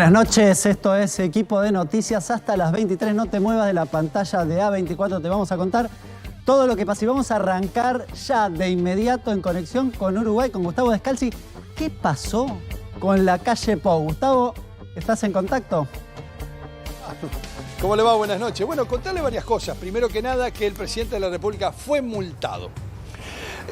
Buenas noches, esto es Equipo de Noticias. Hasta las 23, no te muevas de la pantalla de A24, te vamos a contar todo lo que pasa. Y vamos a arrancar ya de inmediato en conexión con Uruguay, con Gustavo Descalzi. ¿Qué pasó con la calle Pou? Gustavo, ¿estás en contacto? ¿Cómo le va? Buenas noches. Bueno, contarle varias cosas. Primero que nada, que el presidente de la República fue multado.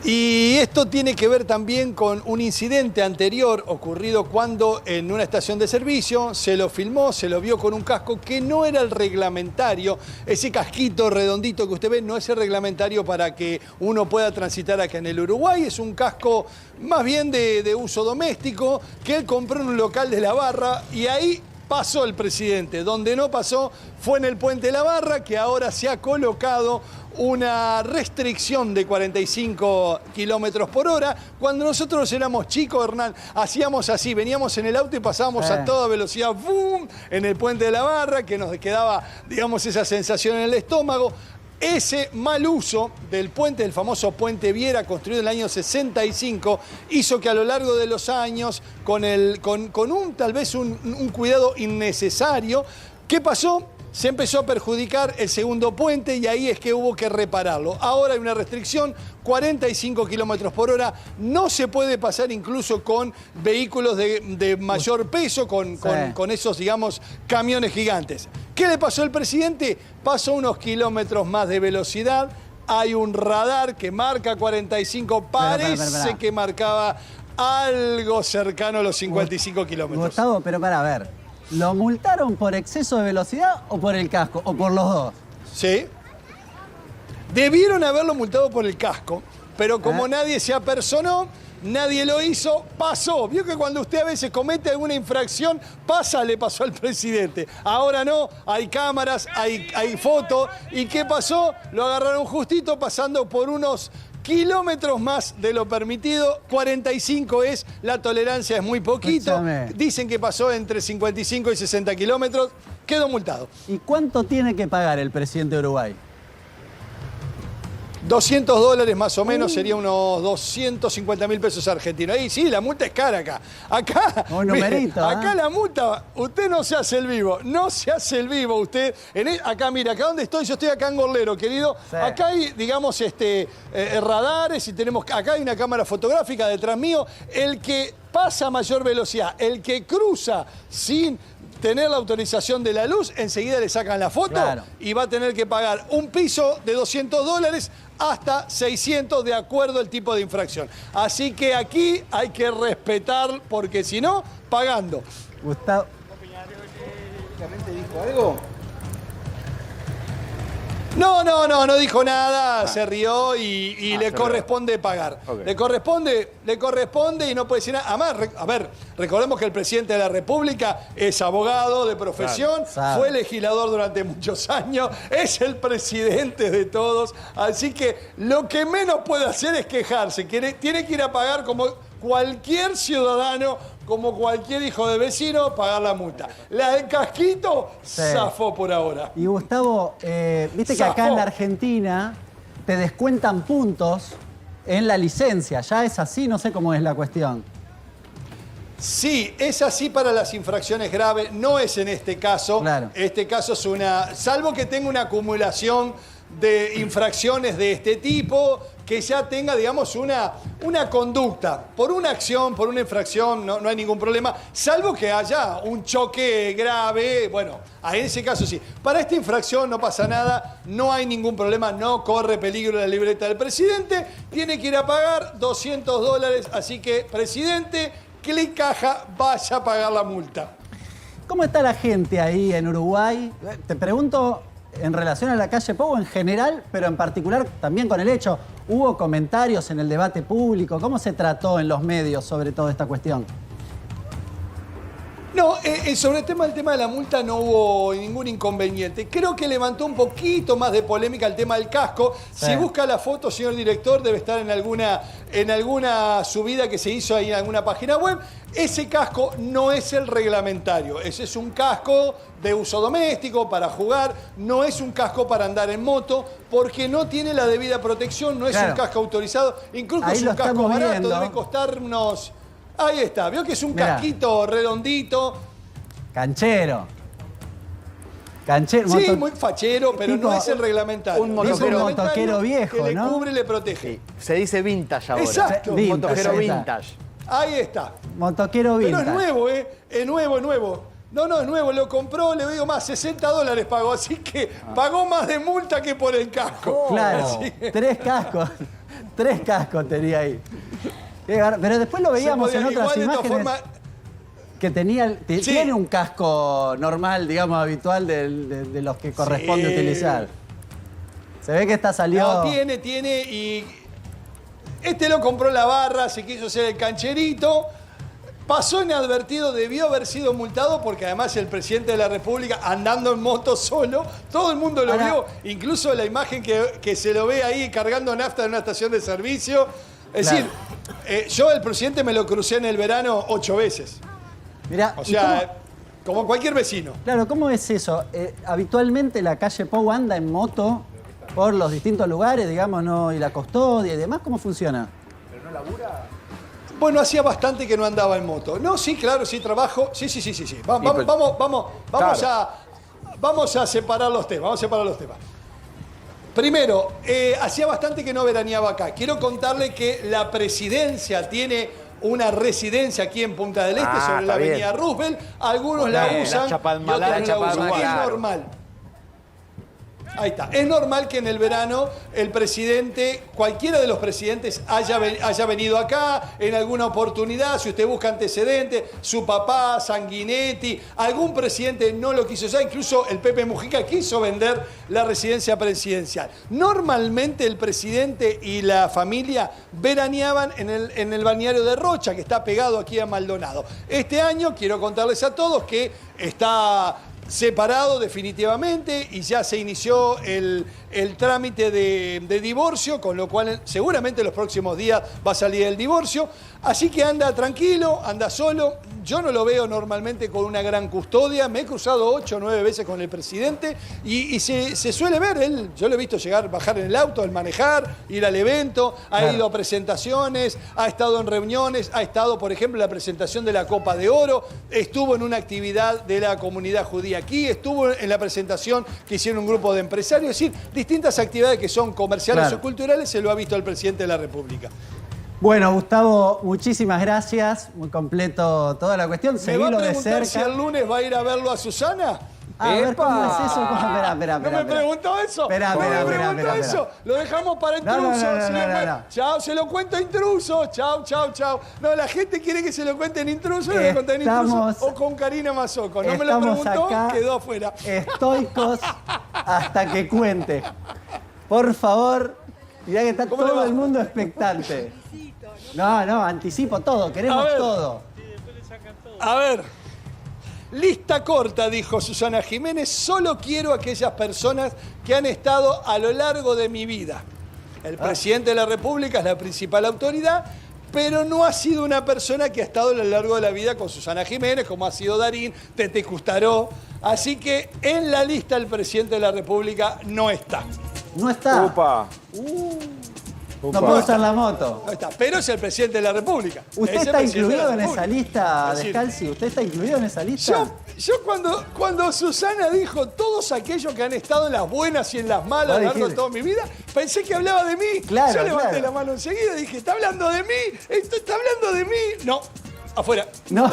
Y esto tiene que ver también con un incidente anterior ocurrido cuando en una estación de servicio se lo filmó, se lo vio con un casco que no era el reglamentario. Ese casquito redondito que usted ve no es el reglamentario para que uno pueda transitar acá en el Uruguay. Es un casco más bien de uso doméstico que él compró en un local de La Barra y ahí pasó el presidente. Donde no pasó fue en el Puente de la Barra, que ahora se ha colocado una restricción de 45 kilómetros por hora. Cuando nosotros éramos chicos, Hernán, hacíamos así, veníamos en el auto y pasábamos a toda velocidad, ¡boom!, en el Puente de la Barra, que nos quedaba, digamos, esa sensación en el estómago. Ese mal uso del puente, del famoso Puente Viera, construido en el año 65, hizo que a lo largo de los años, con tal vez un cuidado innecesario, ¿qué pasó? Se empezó a perjudicar el segundo puente y ahí es que hubo que repararlo. Ahora hay una restricción, 45 kilómetros por hora. No se puede pasar incluso con vehículos de mayor peso, con esos, digamos, camiones gigantes. ¿Qué le pasó al presidente? Pasó unos kilómetros más de velocidad. Hay un radar que marca 45, parece que marcaba algo cercano a los 55 kilómetros. Gustavo, pero para ver, ¿lo multaron por exceso de velocidad o por el casco? ¿O por los dos? Sí. Debieron haberlo multado por el casco, pero como nadie se apersonó, nadie lo hizo, pasó. Vio que cuando usted a veces comete alguna infracción, le pasó al presidente. Ahora no, hay cámaras, hay fotos. ¿Y qué pasó? Lo agarraron justito pasando por unos kilómetros más de lo permitido. 45 es, la tolerancia es muy poquito. Escúchame. Dicen que pasó entre 55 y 60 kilómetros. Quedó multado. ¿Y cuánto tiene que pagar el presidente de Uruguay? $200 más o menos, sería unos 250.000 pesos argentinos. Ahí sí, la multa es cara acá. Acá, Un numerito, acá la multa, usted no se hace el vivo, no se hace el vivo usted. Acá, mira, acá donde estoy, yo estoy acá en Gorlero, querido. Sí. Acá hay, digamos, radares y acá hay una cámara fotográfica detrás mío. El que pasa a mayor velocidad, el que cruza sin tener la autorización de la luz, enseguida le sacan la foto y va a tener que pagar un piso de $200 hasta 600 de acuerdo al tipo de infracción. Así que aquí hay que respetar, porque si no, pagando. Gustavo. ¿Dijo algo? No dijo nada, se rió y le corresponde pagar. Okay. Le corresponde y no puede decir nada. Además, a ver, recordemos que el presidente de la República es abogado de profesión, fue legislador durante muchos años, es el presidente de todos, así que lo que menos puede hacer es quejarse. Tiene que ir a pagar como cualquier ciudadano, como cualquier hijo de vecino, pagar la multa. La del casquito zafó por ahora. Y Gustavo, viste que acá en la Argentina te descuentan puntos en la licencia. ¿Ya es así? No sé cómo es la cuestión. Sí, es así para las infracciones graves. No es en este caso. Claro. Este caso es salvo que tenga una acumulación de infracciones de este tipo, que ya tenga, digamos, una conducta. Por una acción, por una infracción, no hay ningún problema, salvo que haya un choque grave. Bueno, en ese caso sí. Para esta infracción no pasa nada, no hay ningún problema, no corre peligro la libreta del presidente. Tiene que ir a pagar $200, así que, presidente, clic caja, vaya a pagar la multa. ¿Cómo está la gente ahí en Uruguay? Te pregunto en relación a la calle Pou en general, pero en particular también con el hecho. ¿Hubo comentarios en el debate público? ¿Cómo se trató en los medios sobre toda esta cuestión? No, sobre el tema de la multa no hubo ningún inconveniente. Creo que levantó un poquito más de polémica el tema del casco. Sí. Si busca la foto, señor director, debe estar en alguna subida que se hizo ahí en alguna página web. Ese casco no es el reglamentario. Ese es un casco de uso doméstico para jugar. No es un casco para andar en moto porque no tiene la debida protección. No es un casco autorizado. Incluso ahí es un casco barato. Debe costar unos... Ahí está, vio que es un casquito redondito. Canchero. Canchero. Sí, muy fachero, pero tipo, no es el reglamentario. un No es el motoquero reglamentario viejo, que le ¿no? cubre y le protege. Sí, se dice vintage ahora. Exacto. Un motojero Vintage, ahí está. vintage. Ahí está. Motoquero Pero vintage. es nuevo, ¿eh? Es nuevo. No, es nuevo. Lo compró, le digo más, $60 pagó. Así que pagó más de multa que por el casco. Claro, Así que 3 cascos. 3 cascos tenía ahí. Pero después lo se veíamos podía- en otras igual, de todas imágenes formas, que Sí. tiene un casco normal, digamos, habitual de los que corresponde Sí. utilizar. Se ve que esta salió... no, tiene y... Este lo compró la barra, se quiso hacer el cancherito. Pasó inadvertido, debió haber sido multado porque además el presidente de la República andando en moto solo, todo el mundo lo Ahora- vio, incluso la imagen que se lo ve ahí cargando nafta en una estación de servicio. Es Claro. decir, yo el presidente me lo crucé en el verano 8 veces. Mirá, O ¿y sea, como cualquier vecino. Claro, ¿cómo es eso? Habitualmente la calle Pou anda en moto por los distintos lugares, digamos, ¿no? Y la custodia y demás, ¿cómo funciona? Bueno, hacía bastante que no andaba en moto. No, sí, claro, sí, trabajo. Sí. Vamos a separar los temas. Primero, hacía bastante que no veraneaba acá. Quiero contarle que la presidencia tiene una residencia aquí en Punta del Este, sobre la está bien. avenida Roosevelt. Algunos la Bien, usan la y Chapalmalal, otros la usan. Es claro. normal. Ahí está. Es normal que en el verano el presidente, cualquiera de los presidentes haya venido acá en alguna oportunidad. Si usted busca antecedentes, su papá, Sanguinetti, algún presidente no lo quiso usar. Incluso el Pepe Mujica quiso vender la residencia presidencial. Normalmente el presidente y la familia veraneaban en el balneario de Rocha, que está pegado aquí a Maldonado. Este año quiero contarles a todos que está separado definitivamente y ya se inició el trámite de divorcio, con lo cual seguramente en los próximos días va a salir el divorcio. Así que anda tranquilo, anda solo. Yo no lo veo normalmente con una gran custodia. Me he cruzado 8 o 9 veces con el presidente y se suele ver. Yo lo he visto bajar en el auto, el manejar, ir al evento, ha ido a presentaciones, ha estado en reuniones, ha estado, por ejemplo, en la presentación de la Copa de Oro, estuvo en una actividad de la comunidad judía aquí, estuvo en la presentación que hicieron un grupo de empresarios, es decir, distintas actividades que son comerciales Claro. o culturales, se lo ha visto el presidente de la República. Bueno, Gustavo, muchísimas gracias. Muy completo toda la cuestión. ¿Me va a Seguilo de preguntar si cerca. el lunes va a ir a verlo a Susana? A ver, ¿cómo ¡Epa! es eso? Espera. ¿No me preguntó eso? Espera, ¿No me espera, preguntó espera. eso? Lo dejamos para No, intrusos. no. Chao, se lo cuento a intrusos. Chao. No, la gente quiere que se lo cuenten intrusos, le cuenten intrusos o con Karina Mazzocco. No me lo Estamos preguntó, acá quedó afuera. estoicos hasta que cuente. Por favor, mirá que está ¿Cómo le todo va? el mundo expectante. No, anticipo todo, A queremos ver. todo. A ver, lista corta, dijo Susana Jiménez, solo quiero a aquellas personas que han estado a lo largo de mi vida. El presidente de la República es la principal autoridad, pero no ha sido una persona que ha estado a lo largo de la vida con Susana Jiménez, como ha sido Darín, Tete Custaró. Así que en la lista el presidente de la República no está. No está. Upa. No puedo usar la moto. No está, pero es el presidente de la República. ¿Usted Es el está presidente de la incluido en esa República. lista, Es decir, Descalzi? ¿Usted está incluido en esa lista? Yo cuando Susana dijo todos aquellos que han estado en las buenas y en las malas a lo largo de toda mi vida, pensé que hablaba de mí. Claro, yo levanté claro. la mano enseguida y dije, ¿está hablando de mí? ¿Esto está hablando de mí? No, afuera. No.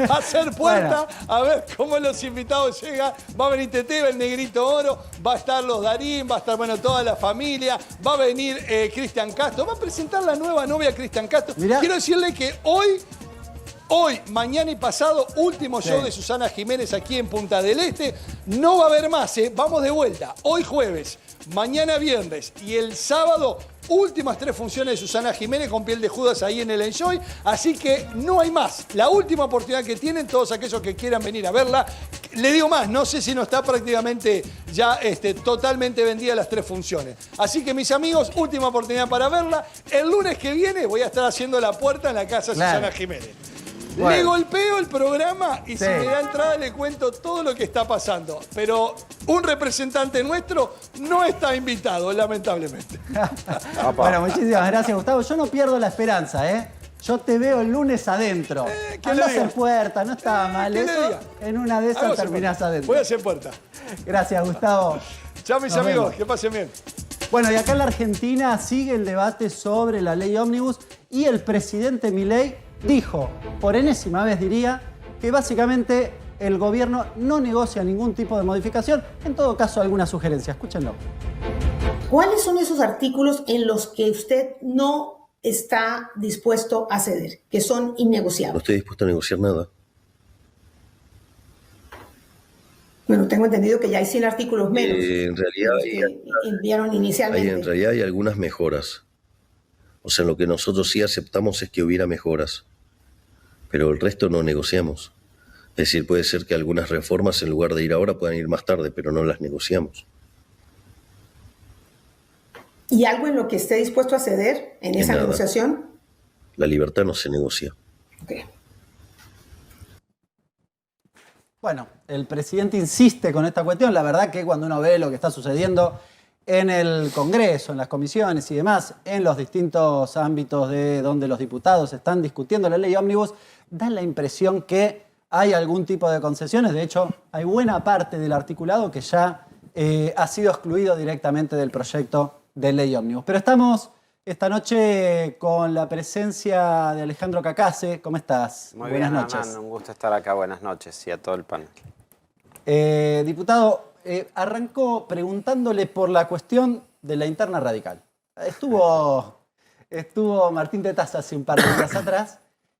A hacer puerta, a ver cómo los invitados llegan. Va a venir Tete, va el Negrito Oro, va a estar los Darín, va a estar, bueno, toda la familia, va a venir Cristian Castro, va a presentar la nueva novia Cristian Castro. Mirá. Quiero decirle que hoy, mañana y pasado, último show Sí. de Susana Jiménez aquí en Punta del Este. No va a haber más, ¿eh? Vamos de vuelta. Hoy jueves, mañana viernes y el sábado, últimas 3 funciones de Susana Jiménez con Piel de Judas ahí en el Enjoy. Así que no hay más. La última oportunidad que tienen todos aquellos que quieran venir a verla. Le digo más, no sé si no está prácticamente ya totalmente vendida las 3 funciones. Así que mis amigos, última oportunidad para verla. El lunes que viene voy a estar haciendo la puerta en la casa de Claro. Susana Jiménez. Bueno. Le golpeo el programa y si Sí. me da entrada le cuento todo lo que está pasando. Pero un representante nuestro no está invitado, lamentablemente. Bueno, muchísimas gracias, Gustavo. Yo no pierdo la esperanza, ¿eh? Yo te veo el lunes adentro. ¿quién le Andá a hacer diga? puerta, no estaba mal ¿quién le eso. diga? En una de esas Hago terminás puerta. adentro. Voy a hacer puerta. Gracias, Gustavo. Chao, mis Nos amigos. vemos. Que pasen bien. Bueno, y acá en la Argentina sigue el debate sobre la ley ómnibus y el presidente Milei dijo, por enésima vez diría, que básicamente el gobierno no negocia ningún tipo de modificación, en todo caso alguna sugerencia. Escúchenlo. ¿Cuáles son esos artículos en los que usted no está dispuesto a ceder, que son No innegociables? estoy dispuesto a negociar nada. Bueno, tengo entendido que ya hay 100 artículos menos En de realidad, los que enviaron inicialmente. hay algunas mejoras. O sea, lo que nosotros sí aceptamos es que hubiera mejoras. Pero el resto no negociamos. Es decir, puede ser que algunas reformas en lugar de ir ahora puedan ir más tarde, pero no las negociamos. ¿Y algo en lo que esté dispuesto a ceder en esa nada. negociación? La libertad no se negocia. Ok. Bueno, el presidente insiste con esta cuestión. La verdad que cuando uno ve lo que está sucediendo en el Congreso, en las comisiones y demás, en los distintos ámbitos de donde los diputados están discutiendo la ley ómnibus, da la impresión que hay algún tipo de concesiones. De hecho, hay buena parte del articulado que ya ha sido excluido directamente del proyecto de ley ómnibus. Pero estamos esta noche con la presencia de Alejandro Cacase. ¿Cómo estás? Muy Buenas bien, noches. Hernán, un gusto estar acá. Buenas noches y a todo el panel. Diputado, arrancó preguntándole por la cuestión de la interna radical. Estuvo Martín Tetaz hace un par de días atrás.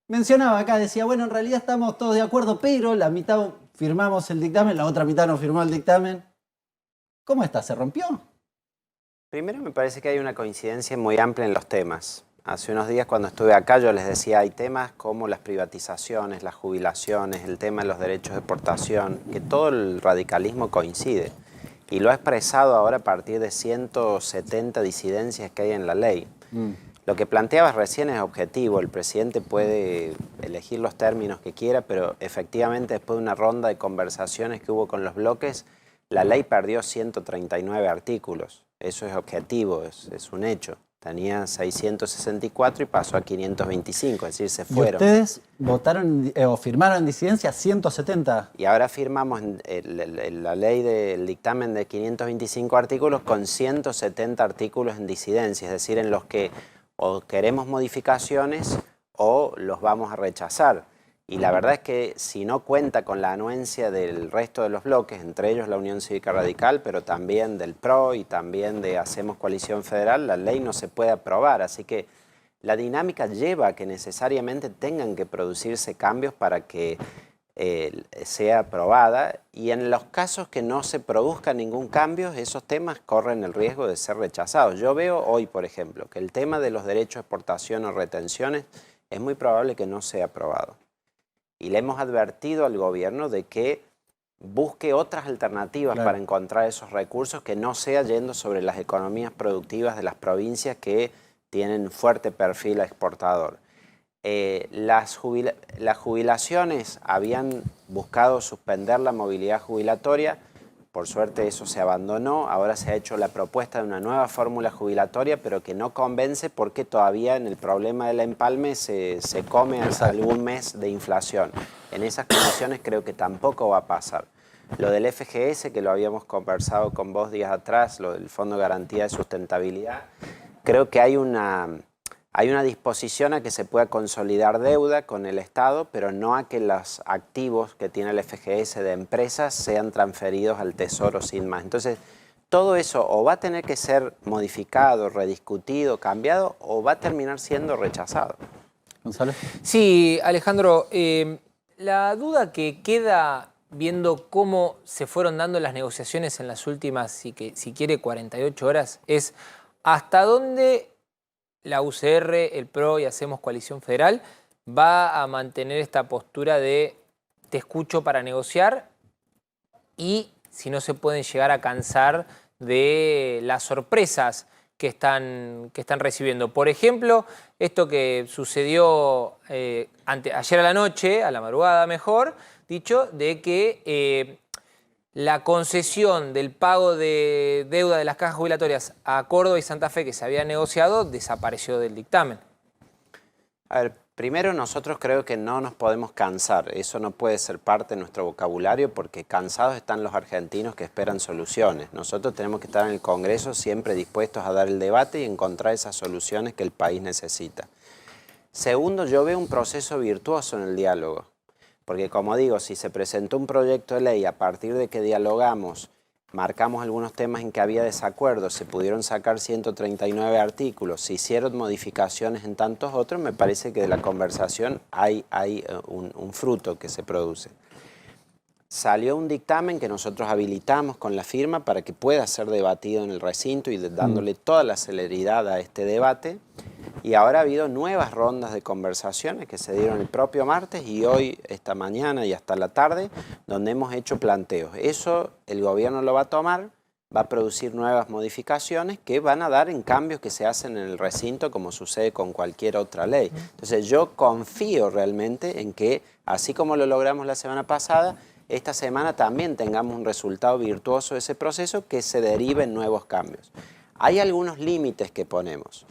Mencionaba acá, decía, bueno, en realidad estamos todos de acuerdo, pero la mitad firmamos el dictamen, la otra mitad no firmó el dictamen. ¿Cómo está? ¿Se rompió? Primero me parece que hay una coincidencia muy amplia en los temas. Hace unos días cuando estuve acá yo les decía, hay temas como las privatizaciones, las jubilaciones, el tema de los derechos de exportación, que todo el radicalismo coincide. Y lo ha expresado ahora a partir de 170 disidencias que hay en la ley. Lo que planteabas recién es objetivo, el presidente puede elegir los términos que quiera, pero efectivamente después de una ronda de conversaciones que hubo con los bloques, la ley perdió 139 artículos. Eso es objetivo, es un hecho. Tenía 664 y pasó a 525, es decir, se fueron. ¿Y ustedes votaron o firmaron en disidencia 170? Y ahora firmamos la ley del dictamen de 525 artículos con 170 artículos en disidencia, es decir, en los que o queremos modificaciones o los vamos a rechazar. Y la verdad es que si no cuenta con la anuencia del resto de los bloques, entre ellos la Unión Cívica Radical, pero también del PRO y también de Hacemos Coalición Federal, la ley no se puede aprobar. Así que la dinámica lleva a que necesariamente tengan que producirse cambios para que sea aprobada. Y en los casos que no se produzca ningún cambio, esos temas corren el riesgo de ser rechazados. Yo veo hoy, por ejemplo, que el tema de los derechos de exportación o retenciones es muy probable que no sea aprobado. Y le hemos advertido al gobierno de que busque otras alternativas para encontrar esos recursos que no sea yendo sobre las economías productivas de las provincias que tienen fuerte perfil exportador. Las jubilaciones habían buscado suspender la movilidad jubilatoria, por suerte eso se abandonó, ahora se ha hecho la propuesta de una nueva fórmula jubilatoria, pero que no convence porque todavía en el problema del empalme se come hasta algún mes de inflación. En esas condiciones creo que tampoco va a pasar. Lo del FGS, que lo habíamos conversado con vos días atrás, lo del Fondo de Garantía de Sustentabilidad, creo que hay una disposición a que se pueda consolidar deuda con el Estado, pero no a que los activos que tiene el FGS de empresas sean transferidos al Tesoro sin más. Entonces, todo eso o va a tener que ser modificado, rediscutido, cambiado, o va a terminar siendo rechazado. Gonzalo. Sí, Alejandro, la duda que queda viendo cómo se fueron dando las negociaciones en las últimas, si quiere, 48 horas, es hasta dónde la UCR, el PRO y Hacemos Coalición Federal va a mantener esta postura de te escucho para negociar y si no se pueden llegar a cansar de las sorpresas que están recibiendo. Por ejemplo, esto que sucedió ayer a la noche, a la madrugada mejor, dicho, de que la concesión del pago de deuda de las cajas jubilatorias a Córdoba y Santa Fe que se había negociado desapareció del dictamen. A ver, Primero, nosotros creo que no nos podemos cansar. Eso no puede ser parte de nuestro vocabulario porque cansados están los argentinos que esperan soluciones. Nosotros tenemos que estar en el Congreso siempre dispuestos a dar el debate y encontrar esas soluciones que el país necesita. Segundo, yo veo un proceso virtuoso en el diálogo. Porque como digo, si se presentó un proyecto de ley a partir de que dialogamos, marcamos algunos temas en que había desacuerdos, se pudieron sacar 139 artículos, se hicieron modificaciones en tantos otros, me parece que de la conversación hay un fruto que se produce. Salió un dictamen que nosotros habilitamos con la firma para que pueda ser debatido en el recinto y dándole toda la celeridad a este debate. Y ahora ha habido nuevas rondas de conversaciones que se dieron el propio martes y hoy, esta mañana y hasta la tarde, donde hemos hecho planteos. Eso el gobierno lo va a tomar, va a producir nuevas modificaciones que van a dar en cambios que se hacen en el recinto como sucede con cualquier otra ley. Entonces yo confío realmente en que, así como lo logramos la semana pasada, esta semana también tengamos un resultado virtuoso de ese proceso que se derive en nuevos cambios. Hay algunos límites que ponemos.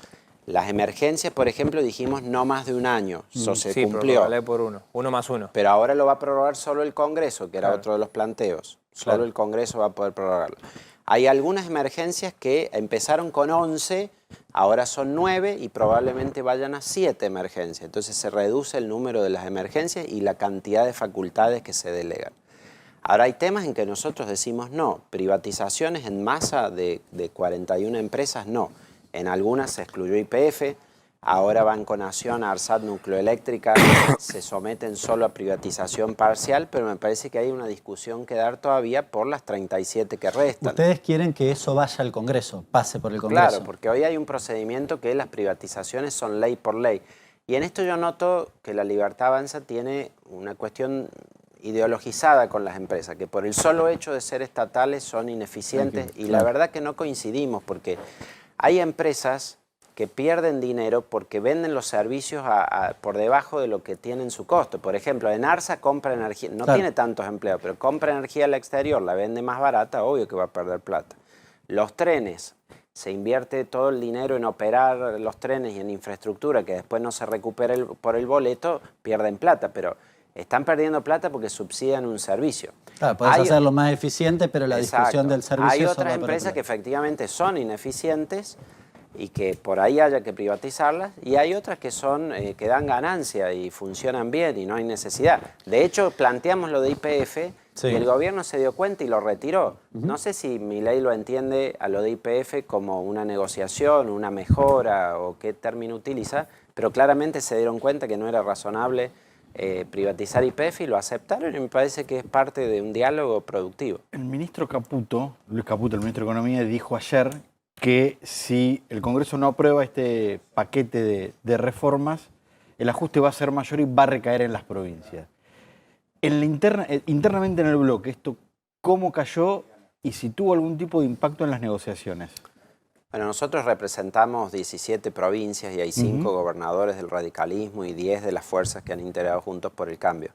Las emergencias, por ejemplo, dijimos no más de un año. Eso se cumplió. Prorrogarle por uno más uno. Pero ahora lo va a prorrogar solo el Congreso, que era otro de los planteos. Solo el Congreso va a poder prorrogarlo. Hay algunas emergencias que empezaron con 11, ahora son 9 y probablemente vayan a 7 emergencias. Entonces se reduce el número de las emergencias y la cantidad de facultades que se delegan. Ahora hay temas en que nosotros decimos no. Privatizaciones en masa de 41 empresas, no. En algunas se excluyó YPF, ahora Banco Nación, ARSAT, Nucleoeléctrica se someten solo a privatización parcial, pero me parece que hay una discusión que dar todavía por las 37 que restan. ¿Ustedes quieren que eso vaya al Congreso, pase por el Congreso? Claro, porque hoy hay un procedimiento que las privatizaciones son ley por ley. Y en esto yo noto que la Libertad Avanza tiene una cuestión ideologizada con las empresas, que por el solo hecho de ser estatales son ineficientes y la verdad que no coincidimos porque hay empresas que pierden dinero porque venden los servicios por debajo de lo que tienen su costo. Por ejemplo, en Arsa compra energía, no tiene tantos empleados, pero compra energía al exterior, la vende más barata, obvio que va a perder plata. Los trenes, se invierte todo el dinero en operar los trenes y en infraestructura que después no se recupera por el boleto, pierden plata, pero están perdiendo plata porque subsidian un servicio. Claro, puedes hacerlo más eficiente, pero la discusión del servicio... Hay otras empresas que efectivamente son ineficientes y que por ahí haya que privatizarlas, y hay otras que son que dan ganancia y funcionan bien y no hay necesidad. De hecho, planteamos lo de YPF y el gobierno se dio cuenta y lo retiró. No sé si Milei lo entiende a lo de YPF como una negociación, una mejora o qué término utiliza, pero claramente se dieron cuenta que no era razonable privatizar YPF y lo aceptaron y me parece que es parte de un diálogo productivo. El ministro Caputo, Luis Caputo, el ministro de Economía, dijo ayer que si el Congreso no aprueba este paquete de reformas, el ajuste va a ser mayor y va a recaer en las provincias. Internamente en el bloque, ¿esto cómo cayó y si tuvo algún tipo de impacto en las negociaciones? Bueno, nosotros representamos 17 provincias y hay 5 gobernadores del radicalismo y 10 de las fuerzas que han integrado Juntos por el Cambio.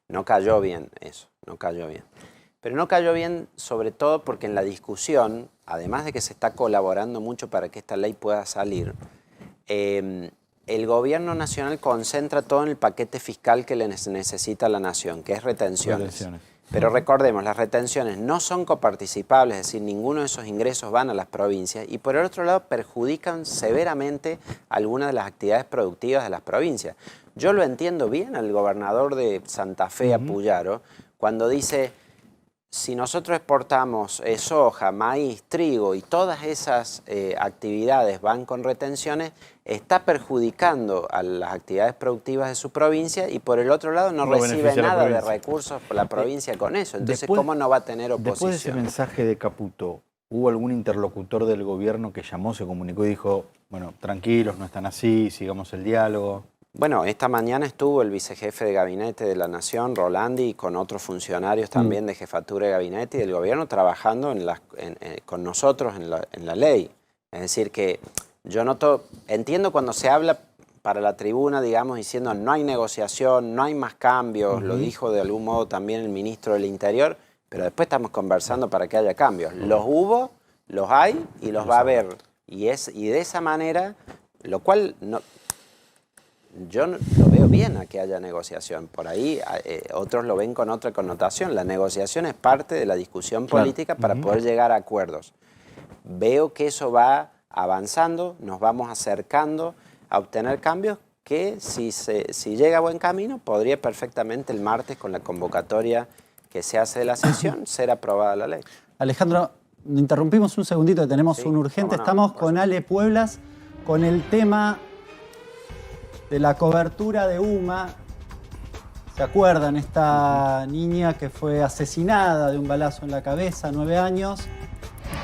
No cayó bien eso, no cayó bien. Pero no cayó bien sobre todo porque en la discusión, además de que se está colaborando mucho para que esta ley pueda salir, el gobierno nacional concentra todo en el paquete fiscal que le necesita a la nación, que es retenciones. Pero recordemos, las retenciones no son coparticipables, es decir, ninguno de esos ingresos van a las provincias y por el otro lado perjudican severamente algunas de las actividades productivas de las provincias. Yo lo entiendo bien al gobernador de Santa Fe, Puyaro, cuando dice, si nosotros exportamos soja, maíz, trigo y todas esas actividades van con retenciones, está perjudicando a las actividades productivas de su provincia y por el otro lado no recibe nada de recursos por la provincia con eso. Entonces, ¿cómo no va a tener oposición? Después de ese mensaje de Caputo, ¿hubo algún interlocutor del gobierno que llamó, se comunicó y dijo, bueno, tranquilos, no están así, sigamos el diálogo? Bueno, esta mañana estuvo el vicejefe de gabinete de la Nación, Rolandi, y con otros funcionarios también de jefatura de gabinete y del gobierno trabajando con nosotros en la ley. Es decir que yo entiendo cuando se habla para la tribuna, digamos, diciendo no hay negociación, no hay más cambios, lo dijo de algún modo también el ministro del Interior, pero después estamos conversando para que haya cambios. Los hubo, los hay y los va a haber. Y de esa manera, lo cual yo lo veo bien a que haya negociación. Por ahí otros lo ven con otra connotación. La negociación es parte de la discusión política para poder llegar a acuerdos. Veo que eso va avanzando, nos vamos acercando a obtener cambios que si llega a buen camino, podría perfectamente el martes con la convocatoria que se hace de la sesión ser aprobada la ley. Alejandro, interrumpimos un segundito, tenemos un urgente. Estamos con Ale Pueblas con el tema de la cobertura de UMA. ¿Se acuerdan? Esta niña que fue asesinada de un balazo en la cabeza, 9 años,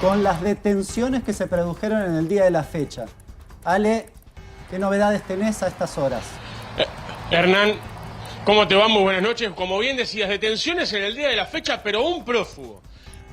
con las detenciones que se produjeron en el día de la fecha. Ale, ¿qué novedades tenés a estas horas? Hernán, ¿cómo te va? Muy buenas noches. Como bien decías, detenciones en el día de la fecha, pero un prófugo.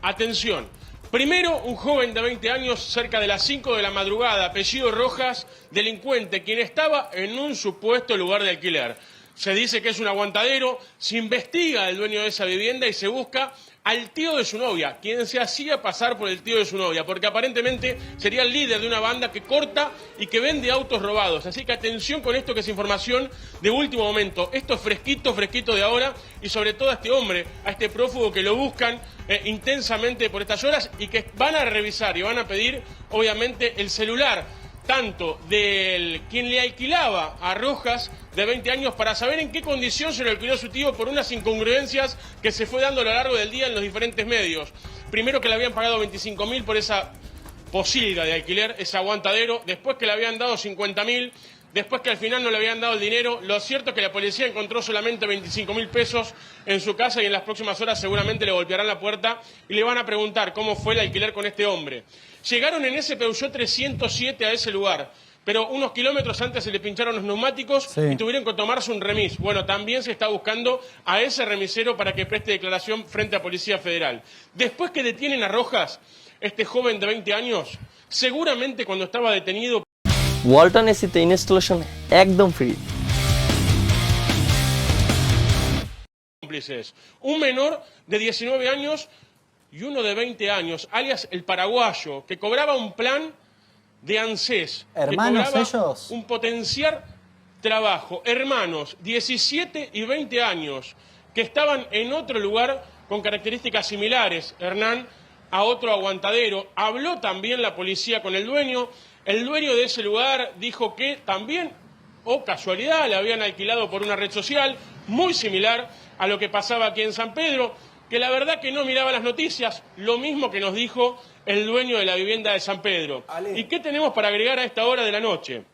Atención. Primero, un joven de 20 años, cerca de las 5 de la madrugada, apellido Rojas, delincuente, quien estaba en un supuesto lugar de alquiler. Se dice que es un aguantadero, se investiga al dueño de esa vivienda y se busca al tío de su novia, quien se hacía pasar por el tío de su novia, porque aparentemente sería el líder de una banda que corta y que vende autos robados. Así que atención con esto, que es información de último momento. Esto es fresquito, fresquito de ahora, y sobre todo a este hombre, a este prófugo que lo buscan intensamente por estas horas y que van a revisar y van a pedir, obviamente, el celular, tanto del quien le alquilaba a Rojas, de 20 años, para saber en qué condición se lo alquiló su tío por unas incongruencias que se fue dando a lo largo del día en los diferentes medios. Primero, que le habían pagado 25.000 por esa posilga de alquiler, ese aguantadero, después que le habían dado 50.000, después que al final no le habían dado el dinero. Lo cierto es que la policía encontró solamente 25.000 pesos en su casa y en las próximas horas seguramente le golpearán la puerta y le van a preguntar cómo fue el alquiler con este hombre. Llegaron en ese Peugeot 307 a ese lugar, pero unos kilómetros antes se le pincharon los neumáticos y tuvieron que tomarse un remis. Bueno, también se está buscando a ese remisero para que preste declaración frente a Policía Federal. Después que detienen a Rojas, este joven de 20 años, seguramente cuando estaba detenido... Walton এসিতে ইনস্টলেশন একদম free. Cómplices. Un menor de 19 años y uno de 20 años, alias el paraguayo, que cobraba un plan de ANSES. ¿Hermanos que ellos? Un potenciar trabajo. Hermanos, 17 y 20 años, que estaban en otro lugar con características similares, Hernán, a otro aguantadero. Habló también la policía con el dueño. El dueño de ese lugar dijo que también, o casualidad, le habían alquilado por una red social, muy similar a lo que pasaba aquí en San Pedro, que la verdad que no miraba las noticias, lo mismo que nos dijo el dueño de la vivienda de San Pedro. ¿Y qué tenemos para agregar a esta hora de la noche?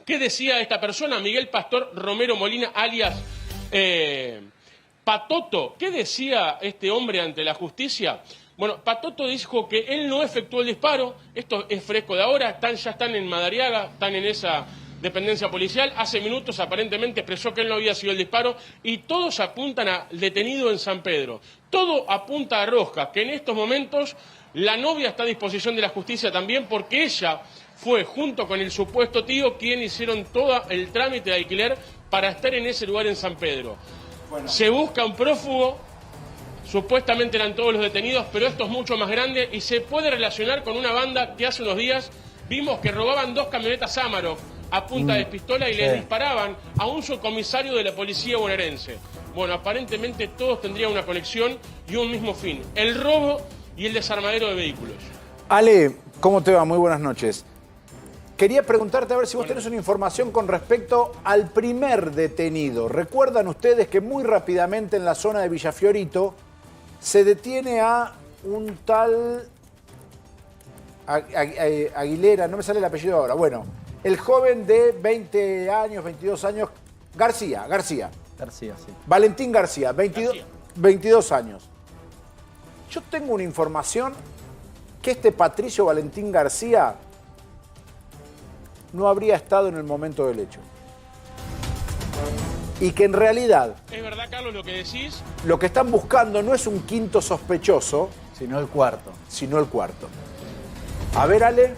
¿Qué decía esta persona, Miguel Pastor Romero Molina, alias Patoto? ¿Qué decía este hombre ante la justicia? Bueno, Patoto dijo que él no efectuó el disparo. Esto es fresco de ahora, ya están en Madariaga, están en esa dependencia policial. Hace minutos aparentemente expresó que él no había sido el disparo y todos apuntan al detenido en San Pedro. Todo apunta a Rojas, que en estos momentos la novia está a disposición de la justicia también, porque ella fue, junto con el supuesto tío, quien hicieron todo el trámite de alquiler para estar en ese lugar en San Pedro. Se busca un prófugo. Supuestamente eran todos los detenidos, pero esto es mucho más grande y se puede relacionar con una banda que hace unos días vimos que robaban 2 camionetas Amarok a punta de pistola y le disparaban a un subcomisario de la policía bonaerense. Bueno, aparentemente todos tendrían una conexión y un mismo fin: el robo y el desarmadero de vehículos. Ale, ¿cómo te va? Muy buenas noches. Quería preguntarte a ver si vos tenés una información con respecto al primer detenido. Recuerdan ustedes que muy rápidamente en la zona de Villafiorito se detiene a un tal Aguilera, no me sale el apellido ahora. Bueno, el joven de 20 años, 22 años, García, sí. Valentín García, 22 años. Yo tengo una información que este Patricio Valentín García no habría estado en el momento del hecho. Y que en realidad... ¿Es verdad, Carlos, lo que decís? Lo que están buscando no es un quinto sospechoso, sino el cuarto. A ver, Ale.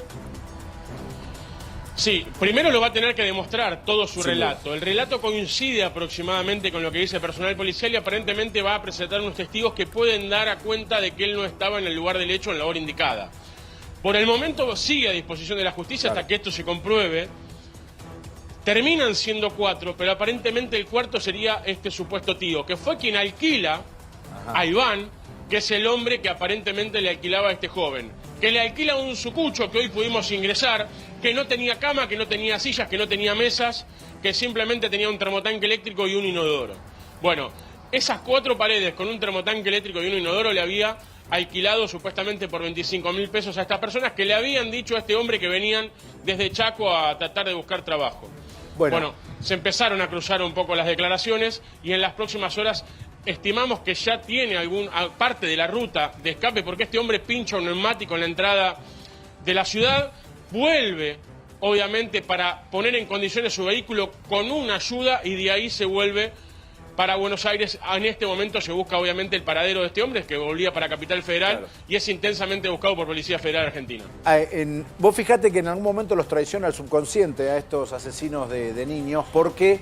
Sí, primero lo va a tener que demostrar todo su relato. El relato coincide aproximadamente con lo que dice el personal policial y aparentemente va a presentar unos testigos que pueden dar a cuenta de que él no estaba en el lugar del hecho en la hora indicada. Por el momento sigue a disposición de la justicia hasta que esto se compruebe. Terminan siendo 4, pero aparentemente el cuarto sería este supuesto tío, que fue quien alquila a Iván, que es el hombre que aparentemente le alquilaba a este joven. Que le alquila un sucucho que hoy pudimos ingresar, que no tenía cama, que no tenía sillas, que no tenía mesas, que simplemente tenía un termotanque eléctrico y un inodoro. Bueno, esas 4 paredes con un termotanque eléctrico y un inodoro le había alquilado supuestamente por 25.000 pesos a estas personas que le habían dicho a este hombre que venían desde Chaco a tratar de buscar trabajo. Bueno, se empezaron a cruzar un poco las declaraciones y en las próximas horas estimamos que ya tiene parte de la ruta de escape, porque este hombre pincha un neumático en la entrada de la ciudad, vuelve obviamente para poner en condiciones su vehículo con una ayuda y de ahí se vuelve para Buenos Aires. En este momento se busca obviamente el paradero de este hombre, que volvía para Capital Federal, claro, y es intensamente buscado por Policía Federal Argentina. Vos fijate que en algún momento los traiciona el subconsciente a estos asesinos de niños, porque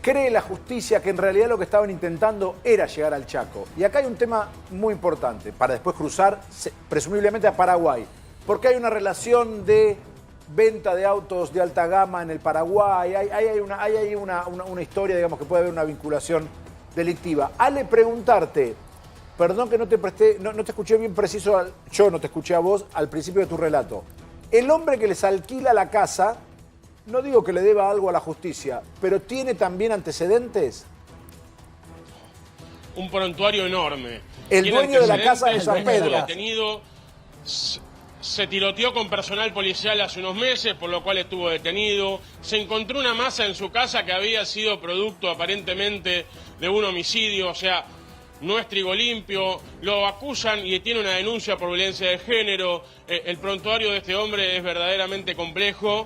cree la justicia que en realidad lo que estaban intentando era llegar al Chaco. Y acá hay un tema muy importante, para después cruzar presumiblemente a Paraguay, porque hay una relación de venta de autos de alta gama en el Paraguay, hay una historia, digamos, que puede haber una vinculación delictiva. Ale, preguntarte, perdón que no te escuché bien preciso, yo no te escuché a vos al principio de tu relato. El hombre que les alquila la casa, no digo que le deba algo a la justicia, pero ¿tiene también antecedentes? Un prontuario enorme. El dueño de la casa de San Pedro. Detenido, se tiroteó con personal policial hace unos meses, por lo cual estuvo detenido. Se encontró una masa en su casa que había sido producto aparentemente de un homicidio, o sea, no es trigo limpio. Lo acusan y tiene una denuncia por violencia de género. El prontuario de este hombre es verdaderamente complejo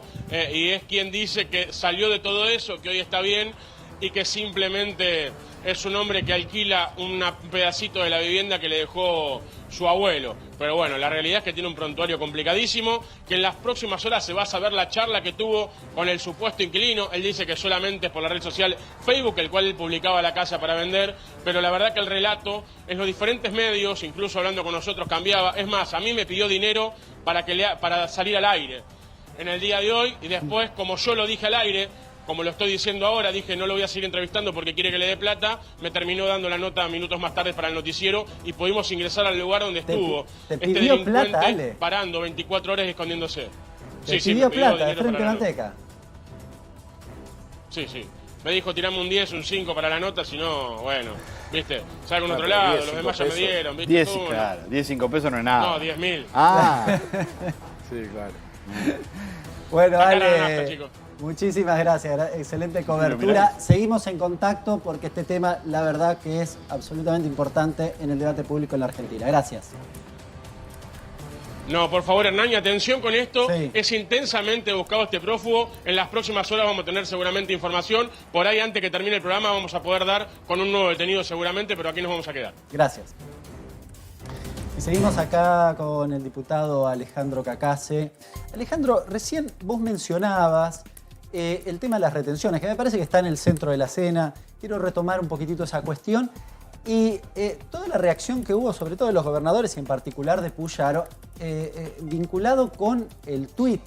y es quien dice que salió de todo eso, que hoy está bien y que simplemente es un hombre que alquila un pedacito de la vivienda que le dejó su abuelo. Pero bueno, la realidad es que tiene un prontuario complicadísimo, que en las próximas horas se va a saber la charla que tuvo con el supuesto inquilino. Él dice que solamente es por la red social Facebook, el cual él publicaba la casa para vender, pero la verdad que el relato en los diferentes medios, incluso hablando con nosotros, cambiaba. Es más, a mí me pidió dinero para salir al aire en el día de hoy, y después, como yo lo dije al aire, como lo estoy diciendo ahora, dije no lo voy a seguir entrevistando porque quiere que le dé plata, me terminó dando la nota minutos más tarde para el noticiero y pudimos ingresar al lugar donde estuvo te este pidió delincuente plata, Ale. parando 24 horas y escondiéndose. Te pidió plata, de frente manteca. Sí. Me dijo tirame un 10, un 5 para la nota, si no, bueno, viste, salgo en otro lado, los demás ya me dieron, viste. 10, claro, 10, 5 pesos no es nada. No, 10.000. Ah, sí, claro. Bueno, Acá Ale, la nota, chicos. Muchísimas gracias, excelente cobertura. Seguimos en contacto porque este tema, la verdad, que es absolutamente importante en el debate público en la Argentina. Gracias. No, por favor, Hernán, y atención con esto. Sí. Es intensamente buscado este prófugo. En las próximas horas vamos a tener seguramente información. Por ahí, antes que termine el programa, vamos a poder dar con un nuevo detenido seguramente, pero aquí nos vamos a quedar. Gracias. Y seguimos acá con el diputado Alejandro Cacase. Alejandro, recién vos mencionabas el tema de las retenciones, que me parece que está en el centro de la escena. Quiero retomar un poquitito esa cuestión. Y toda la reacción que hubo, sobre todo de los gobernadores y en particular de Puyaro, vinculado con el tuit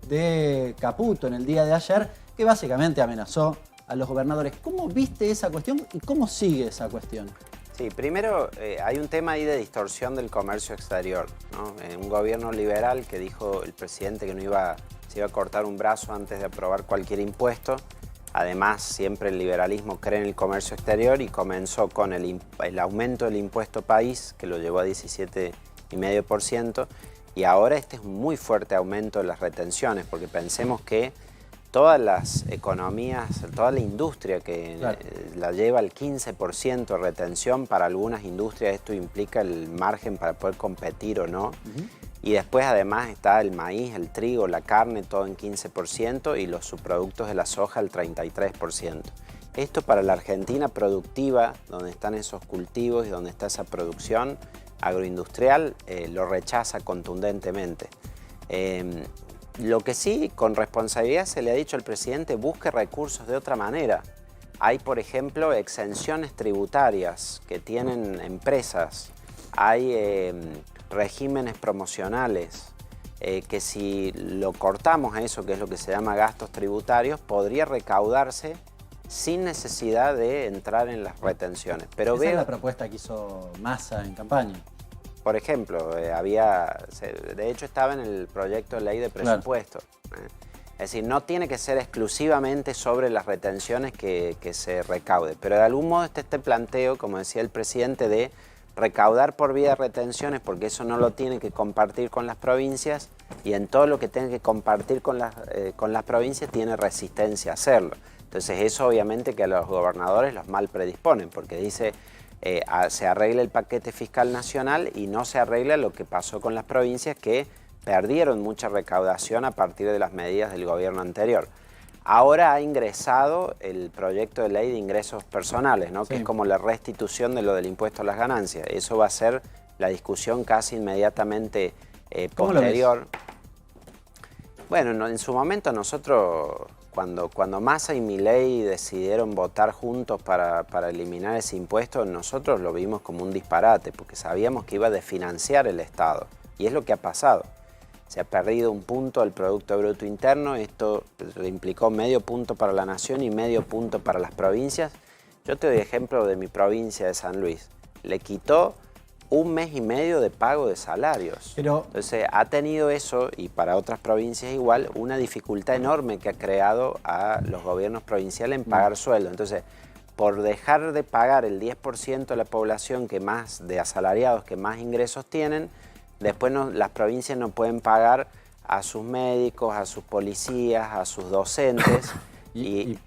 de Caputo en el día de ayer, que básicamente amenazó a los gobernadores. ¿Cómo viste esa cuestión y cómo sigue esa cuestión? Sí, primero hay un tema ahí de distorsión del comercio exterior, ¿no? Un gobierno liberal que dijo el presidente que se iba a cortar un brazo antes de aprobar cualquier impuesto. Además, siempre el liberalismo cree en el comercio exterior y comenzó con el aumento del impuesto país, que lo llevó a 17,5%, y ahora este es un muy fuerte aumento de las retenciones, porque pensemos que todas las economías, toda la industria que la lleva al 15% de retención, para algunas industrias esto implica el margen para poder competir o no. Y después además está el maíz, el trigo, la carne, todo en 15% y los subproductos de la soja el 33%. Esto para la Argentina productiva, donde están esos cultivos y donde está esa producción agroindustrial, lo rechaza contundentemente. Lo que sí, con responsabilidad se le ha dicho al presidente, busque recursos de otra manera. Hay, por ejemplo, exenciones tributarias que tienen empresas, hay regímenes promocionales, que si lo cortamos a eso, que es lo que se llama gastos tributarios, podría recaudarse sin necesidad de entrar en las retenciones. Pero Esa es la propuesta que hizo Massa en campaña. Por ejemplo, de hecho estaba en el proyecto de ley de presupuesto. Claro. Es decir, no tiene que ser exclusivamente sobre las retenciones que se recaude, pero de algún modo este planteo, como decía el presidente, de recaudar por vía de retenciones, porque eso no lo tiene que compartir con las provincias, y en todo lo que tenga que compartir con las provincias tiene resistencia a hacerlo. Entonces eso obviamente que a los gobernadores los mal predisponen, porque dice se arregla el paquete fiscal nacional y no se arregla lo que pasó con las provincias, que perdieron mucha recaudación a partir de las medidas del gobierno anterior. Ahora ha ingresado el proyecto de ley de ingresos personales, ¿no? Sí. Que es como la restitución de lo del impuesto a las ganancias. Eso va a ser la discusión casi inmediatamente posterior. Bueno, en su momento nosotros, cuando Massa y Milei decidieron votar juntos para eliminar ese impuesto, nosotros lo vimos como un disparate, porque sabíamos que iba a desfinanciar el Estado. Y es lo que ha pasado. Se ha perdido 1 punto del Producto Bruto Interno, esto implicó medio punto para la nación y medio punto para las provincias. Yo te doy ejemplo de mi provincia de San Luis. Le quitó 1 mes y medio de pago de salarios. Entonces ha tenido eso, y para otras provincias igual, una dificultad enorme que ha creado a los gobiernos provinciales en pagar sueldos. Entonces, por dejar de pagar el 10% de la población de asalariados que más ingresos tienen, después las provincias no pueden pagar a sus médicos, a sus policías, a sus docentes.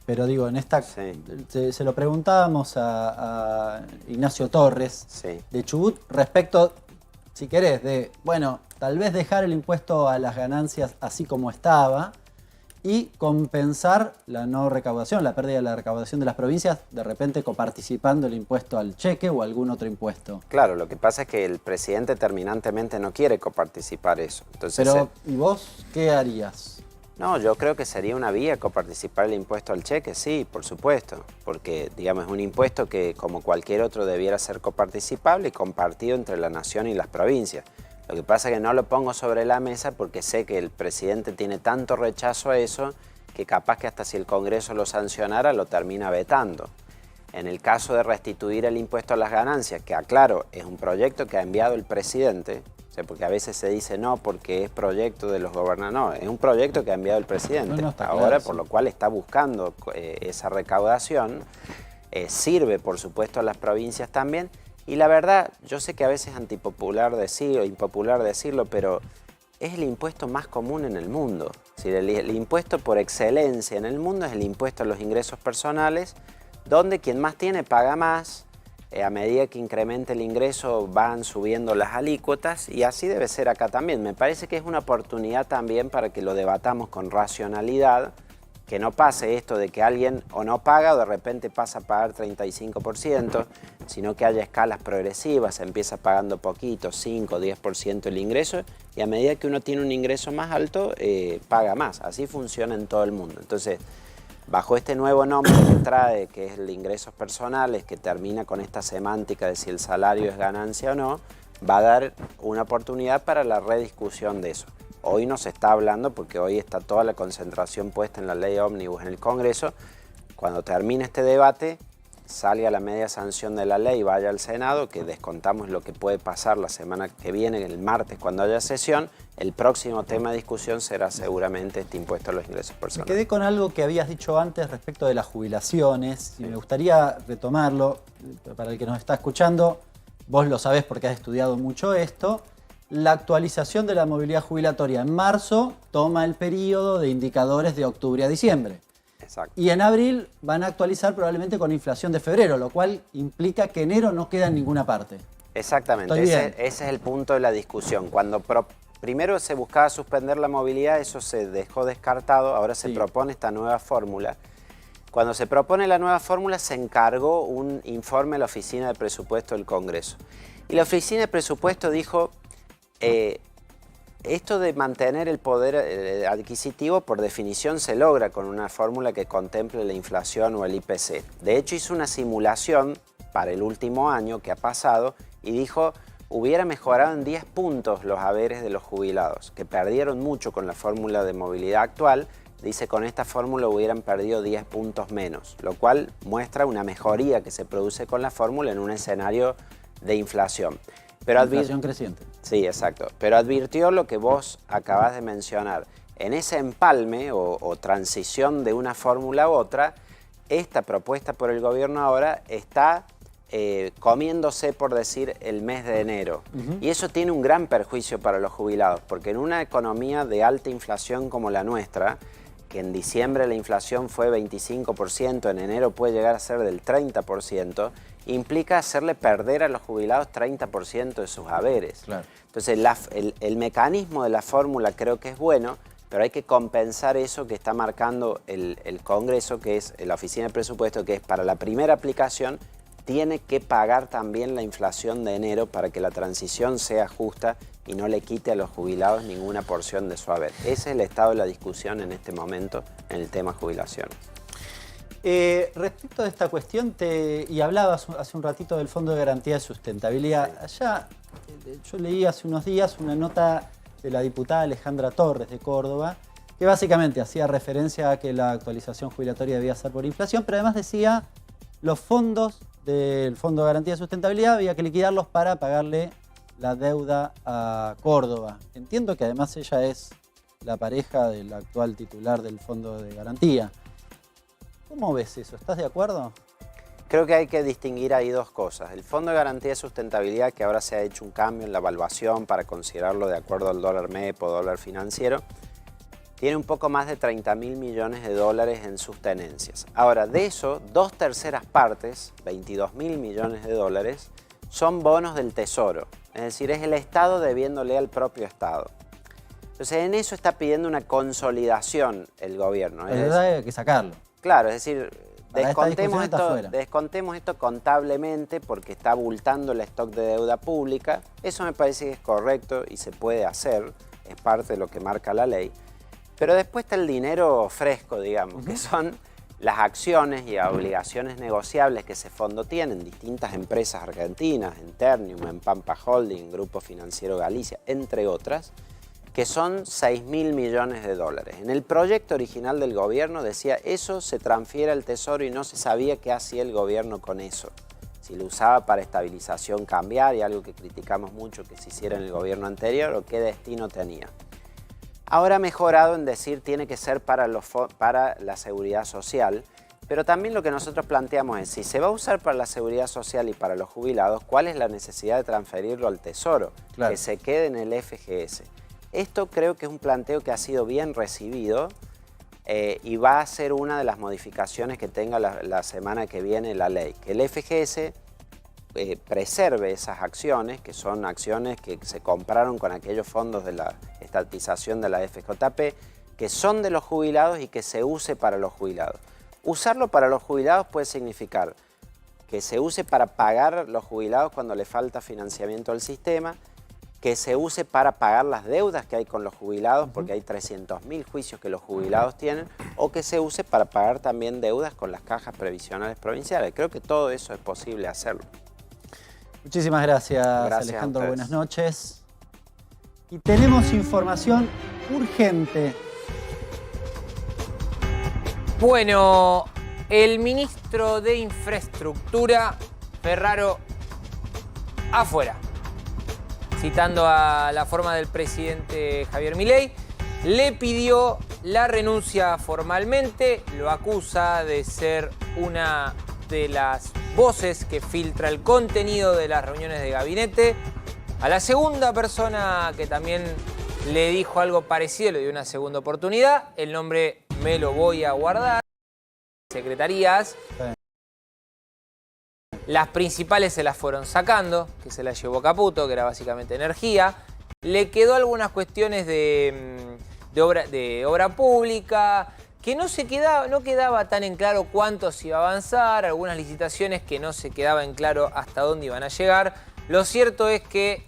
Pero digo, en esta se lo preguntábamos a Ignacio Torres de Chubut respecto, si querés, de, bueno, tal vez dejar el impuesto a las ganancias así como estaba y compensar la no recaudación, la pérdida de la recaudación de las provincias, de repente coparticipando el impuesto al cheque o algún otro impuesto. Claro, lo que pasa es que el presidente terminantemente no quiere coparticipar eso. Entonces, pero, ¿y vos qué harías? No, yo creo que sería una vía coparticipar el impuesto al cheque, sí, por supuesto, porque digamos es un impuesto que como cualquier otro debiera ser coparticipable y compartido entre la nación y las provincias. Lo que pasa es que no lo pongo sobre la mesa porque sé que el presidente tiene tanto rechazo a eso que capaz que hasta si el Congreso lo sancionara lo termina vetando. En el caso de restituir el impuesto a las ganancias, que aclaro, es un proyecto que ha enviado el presidente, o sea, porque a veces se dice no porque es proyecto de los gobernadores, no, es un proyecto que ha enviado el presidente. Ahora, por lo cual está buscando esa recaudación, sirve por supuesto a las provincias también. Y la verdad, yo sé que a veces es impopular decirlo, pero es el impuesto más común en el mundo. Es decir, el impuesto por excelencia en el mundo es el impuesto a los ingresos personales, donde quien más tiene paga más, a medida que incrementa el ingreso van subiendo las alícuotas, y así debe ser acá también. Me parece que es una oportunidad también para que lo debatamos con racionalidad, que no pase esto de que alguien o no paga o de repente pasa a pagar 35%, sino que haya escalas progresivas, se empieza pagando poquito, 5 o 10% el ingreso, y a medida que uno tiene un ingreso más alto, paga más. Así funciona en todo el mundo. Entonces, bajo este nuevo nombre que trae, que es el de ingresos personales, que termina con esta semántica de si el salario es ganancia o no, va a dar una oportunidad para la rediscusión de eso. Hoy no se está hablando porque hoy está toda la concentración puesta en la ley ómnibus en el Congreso. Cuando termine este debate, salga la media sanción de la ley, vaya al Senado, que descontamos lo que puede pasar la semana que viene, el martes, cuando haya sesión. El próximo tema de discusión será seguramente este impuesto a los ingresos personales. Me quedé con algo que habías dicho antes respecto de las jubilaciones, y me gustaría retomarlo. Para el que nos está escuchando, vos lo sabés porque has estudiado mucho esto. La actualización de la movilidad jubilatoria en marzo toma el periodo de indicadores de octubre a diciembre. Exacto. Y en abril van a actualizar probablemente con inflación de febrero, lo cual implica que enero no queda en ninguna parte. Exactamente, ese es el punto de la discusión. Cuando primero se buscaba suspender la movilidad, eso se dejó descartado, ahora se propone esta nueva fórmula. Cuando se propone la nueva fórmula se encargó un informe a la Oficina de Presupuesto del Congreso. Y la Oficina de Presupuesto dijo, esto de mantener el poder adquisitivo por definición se logra con una fórmula que contemple la inflación o el IPC. De hecho hizo una simulación para el último año que ha pasado y dijo hubiera mejorado en 10 puntos los haberes de los jubilados, que perdieron mucho con la fórmula de movilidad actual. Dice, con esta fórmula hubieran perdido 10 puntos menos, lo cual muestra una mejoría que se produce con la fórmula en un escenario de inflación. Pero inflación creciente. Sí, exacto. Pero advirtió lo que vos acabás de mencionar. En ese empalme o transición de una fórmula a otra, esta propuesta por el gobierno ahora está comiéndose, por decir, el mes de enero. Y eso tiene un gran perjuicio para los jubilados, porque en una economía de alta inflación como la nuestra, que en diciembre la inflación fue 25%, en enero puede llegar a ser del 30%, implica hacerle perder a los jubilados 30% de sus haberes. Claro. Entonces el mecanismo de la fórmula creo que es bueno, pero hay que compensar eso que está marcando el Congreso, que es la Oficina de Presupuesto, que es para la primera aplicación, tiene que pagar también la inflación de enero para que la transición sea justa y no le quite a los jubilados ninguna porción de su haber. Ese es el estado de la discusión en este momento en el tema jubilaciones. Respecto de esta cuestión, y hablabas hace un ratito del Fondo de Garantía de Sustentabilidad. Sí. Allá, yo leí hace unos días una nota de la diputada Alejandra Torres de Córdoba, que básicamente hacía referencia a que la actualización jubilatoria debía ser por inflación, pero además decía los fondos del Fondo de Garantía de Sustentabilidad había que liquidarlos para pagarle la deuda a Córdoba. Entiendo que además ella es la pareja del actual titular del Fondo de Garantía. ¿Cómo ves eso? ¿Estás de acuerdo? Creo que hay que distinguir ahí dos cosas. El Fondo de Garantía de Sustentabilidad, que ahora se ha hecho un cambio en la evaluación para considerarlo de acuerdo al dólar MEP o dólar financiero, tiene un poco más de 30.000 millones de dólares en sus tenencias. Ahora, de eso, 2/3 partes, 22.000 millones de dólares, son bonos del Tesoro. Es decir, es el Estado debiéndole al propio Estado. Entonces, en eso está pidiendo una consolidación el gobierno. La verdad hay que sacarlo. Claro, es decir, descontemos esto contablemente porque está abultando el stock de deuda pública. Eso me parece que es correcto y se puede hacer, es parte de lo que marca la ley. Pero después está el dinero fresco, digamos, que son las acciones y obligaciones negociables que ese fondo tiene en distintas empresas argentinas, en Ternium, en Pampa Holding, Grupo Financiero Galicia, entre otras, que son 6.000 millones de dólares. En el proyecto original del gobierno decía eso se transfiere al Tesoro y no se sabía qué hacía el gobierno con eso. Si lo usaba para estabilización cambiaria, algo que criticamos mucho que se hiciera en el gobierno anterior, o qué destino tenía. Ahora ha mejorado en decir tiene que ser para la seguridad social, pero también lo que nosotros planteamos es, si se va a usar para la seguridad social y para los jubilados, ¿cuál es la necesidad de transferirlo al Tesoro? Claro. Que se quede en el FGS. Esto creo que es un planteo que ha sido bien recibido y va a ser una de las modificaciones que tenga la semana que viene la ley. Que el FGS preserve esas acciones, que son acciones que se compraron con aquellos fondos de la estatización de la FJP, que son de los jubilados y que se use para los jubilados. Usarlo para los jubilados puede significar que se use para pagar los jubilados cuando le falta financiamiento al sistema, que se use para pagar las deudas que hay con los jubilados, porque hay 300.000 juicios que los jubilados tienen, o que se use para pagar también deudas con las cajas previsionales provinciales. Creo que todo eso es posible hacerlo. Muchísimas gracias Alejandro. Buenas noches. Y tenemos información urgente. Bueno, el ministro de Infraestructura, Ferraro, afuera. Citando a la forma del presidente Javier Milei, le pidió la renuncia formalmente, lo acusa de ser una de las voces que filtra el contenido de las reuniones de gabinete. A la segunda persona que también le dijo algo parecido, le dio una segunda oportunidad, el nombre me lo voy a guardar, secretarías. Las principales se las fueron sacando, que se las llevó Caputo, que era básicamente energía. Le quedó algunas cuestiones de obra pública, que no quedaba tan en claro cuánto se iba a avanzar, algunas licitaciones que no se quedaba en claro hasta dónde iban a llegar. Lo cierto es que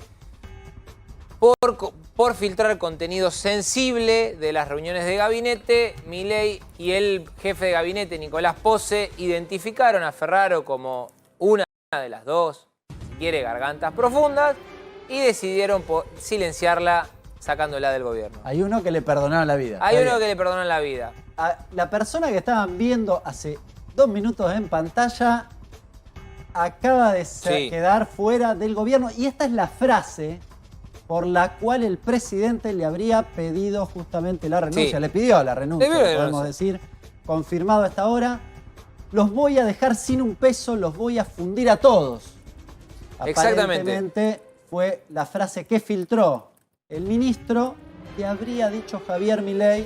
por filtrar contenido sensible de las reuniones de gabinete, Milei y el jefe de gabinete, Nicolás Posse, identificaron a Ferraro como una de las dos, si quiere, gargantas profundas, y decidieron silenciarla sacándola del gobierno. Hay uno que le perdonaron la vida. Hay uno que le perdonan la vida. A la persona que estaban viendo hace 2 minutos en pantalla acaba de quedar fuera del gobierno. Y esta es la frase por la cual el presidente le habría pedido justamente la renuncia. Sí. Le pidió la renuncia, podemos renuncia. decir, confirmado a esta hora. Los voy a dejar sin un peso, los voy a fundir a todos. Exactamente. Aparentemente fue la frase que filtró el ministro que habría dicho Javier Milei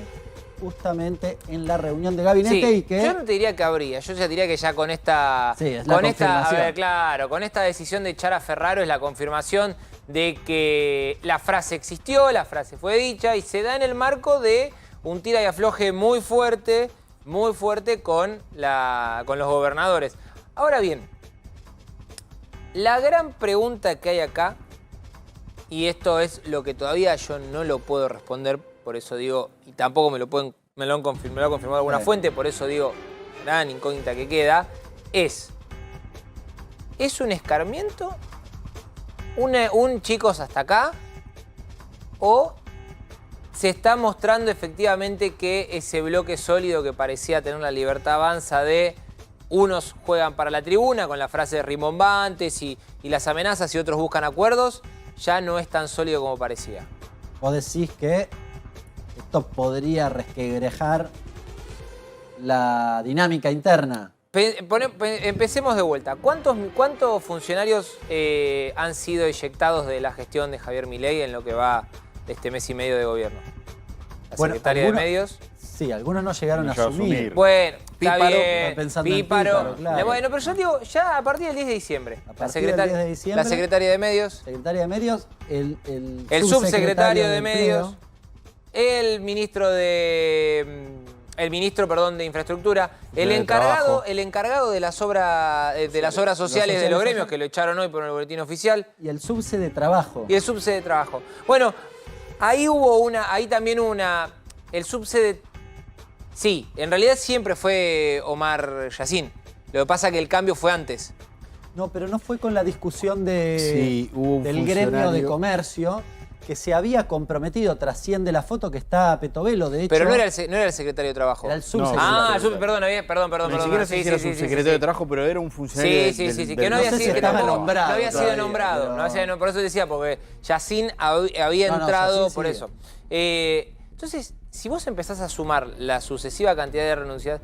justamente en la reunión de gabinete. Sí, y que yo no te diría que habría, yo ya diría que ya con esta, Sí, es la con esta, a confirmación. ver, claro, con esta decisión de echar a Ferraro es la confirmación de que la frase existió, la frase fue dicha y se da en el marco de un tira y afloje muy fuerte con los gobernadores. Ahora bien, la gran pregunta que hay acá, y esto es lo que todavía yo no lo puedo responder, por eso digo, y tampoco me lo han confirmado alguna fuente, por eso digo, gran incógnita que queda, ¿es un escarmiento? ¿Un chicos hasta acá? ¿O se está mostrando efectivamente que ese bloque sólido que parecía tener la Libertad Avanza de unos juegan para la tribuna con la frase de rimbombantes y las amenazas y otros buscan acuerdos, ya no es tan sólido como parecía? vos decís que esto podría resquebrajar la dinámica interna. Empecemos de vuelta. ¿Cuántos funcionarios han sido eyectados de la gestión de Javier Milei en lo que va de este mes y medio de gobierno? La secretaria de Medios. Sí, algunos no llegaron a asumir. Bueno, Píparo, está bien. pensando en Píparo. Píparo, claro. Bueno, pero yo digo, ya a partir del 10 de diciembre. A partir del 10 de diciembre, la secretaria de Medios. Secretaria de Medios, el subsecretario de Medios. Empleo. El ministro de Infraestructura, el encargado de las obras sociales de los gremios, que lo echaron hoy por el boletín oficial. Y el subse de Trabajo. Y el subse de Trabajo. Bueno, ahí también hubo el subse de... Sí, en realidad siempre fue Omar Yassin. Lo que pasa es que el cambio fue antes. No, pero no fue con la discusión Sí, hubo un del gremio de funcionario. comercio que se había comprometido, trasciende la foto que está Petovelo, de hecho. Pero no era el secretario de Trabajo. Era el subsecretario. Perdón. Ni siquiera sé si era subsecretario de Trabajo, pero era un funcionario Sí, que no no había sé si sido, estaba tampoco, nombrado no había sido todavía, nombrado. pero- No había sido- por eso decía, porque Yassin había No, entrado Yassin por sigue. eso. Entonces, si vos empezás a sumar la sucesiva cantidad de renuncias,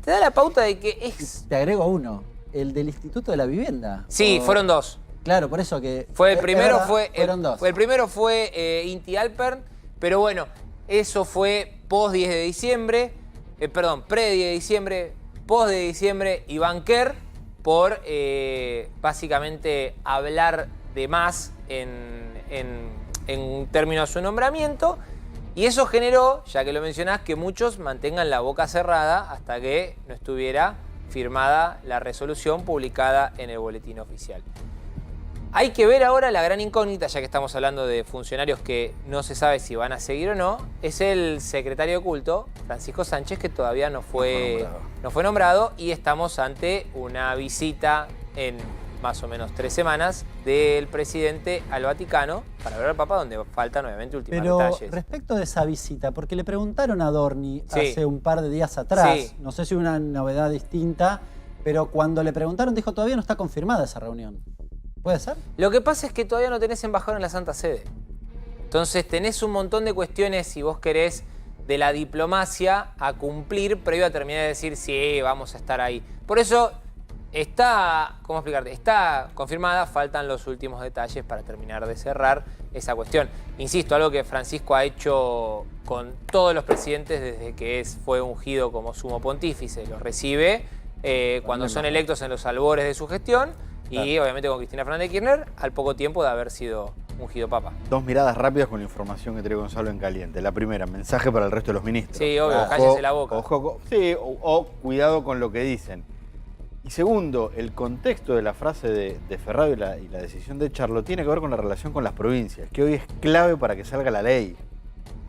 te da la pauta de que es... Te agrego uno, el del Instituto de la Vivienda. Sí, fueron dos. Claro, por eso que... Fueron dos. El primero fue Inti Alpern, pero bueno, eso fue post 10 de diciembre, pre 10 de diciembre, post de diciembre, y Banquer por básicamente hablar de más en términos de su nombramiento, y eso generó, ya que lo mencionás, que muchos mantengan la boca cerrada hasta que no estuviera firmada la resolución publicada en el boletín oficial. Hay que ver ahora la gran incógnita, ya que estamos hablando de funcionarios que no se sabe si van a seguir o no, es el secretario de culto, Francisco Sánchez, que todavía no fue nombrado, y estamos ante una visita en más o menos 3 semanas del presidente al Vaticano para ver al Papa, donde faltan obviamente ultimar Pero detalles. respecto de esa visita, porque le preguntaron a Dorni Sí. hace un par de días atrás, Sí. no sé si una novedad distinta, pero cuando le preguntaron dijo todavía no está confirmada esa reunión. ¿Puede ser? Lo que pasa es que todavía no tenés embajador en la Santa Sede. Entonces tenés un montón de cuestiones, si vos querés, de la diplomacia a cumplir previo a terminar de decir sí, vamos a estar ahí. Por eso está, ¿cómo explicarte? Está confirmada, faltan los últimos detalles para terminar de cerrar esa cuestión. Insisto, algo que Francisco ha hecho con todos los presidentes desde que fue ungido como sumo pontífice. Los recibe cuando son electos en los albores de su gestión. Y obviamente con Cristina Fernández de Kirchner al poco tiempo de haber sido ungido papa. Dos miradas rápidas con la información que trae Gonzalo en caliente. La primera, mensaje para el resto de los ministros. Sí, obvio, cállese la boca. Sí, o cuidado con lo que dicen. Y segundo, el contexto de la frase de Ferraro y la decisión de echarlo tiene que ver con la relación con las provincias, que hoy es clave para que salga la ley.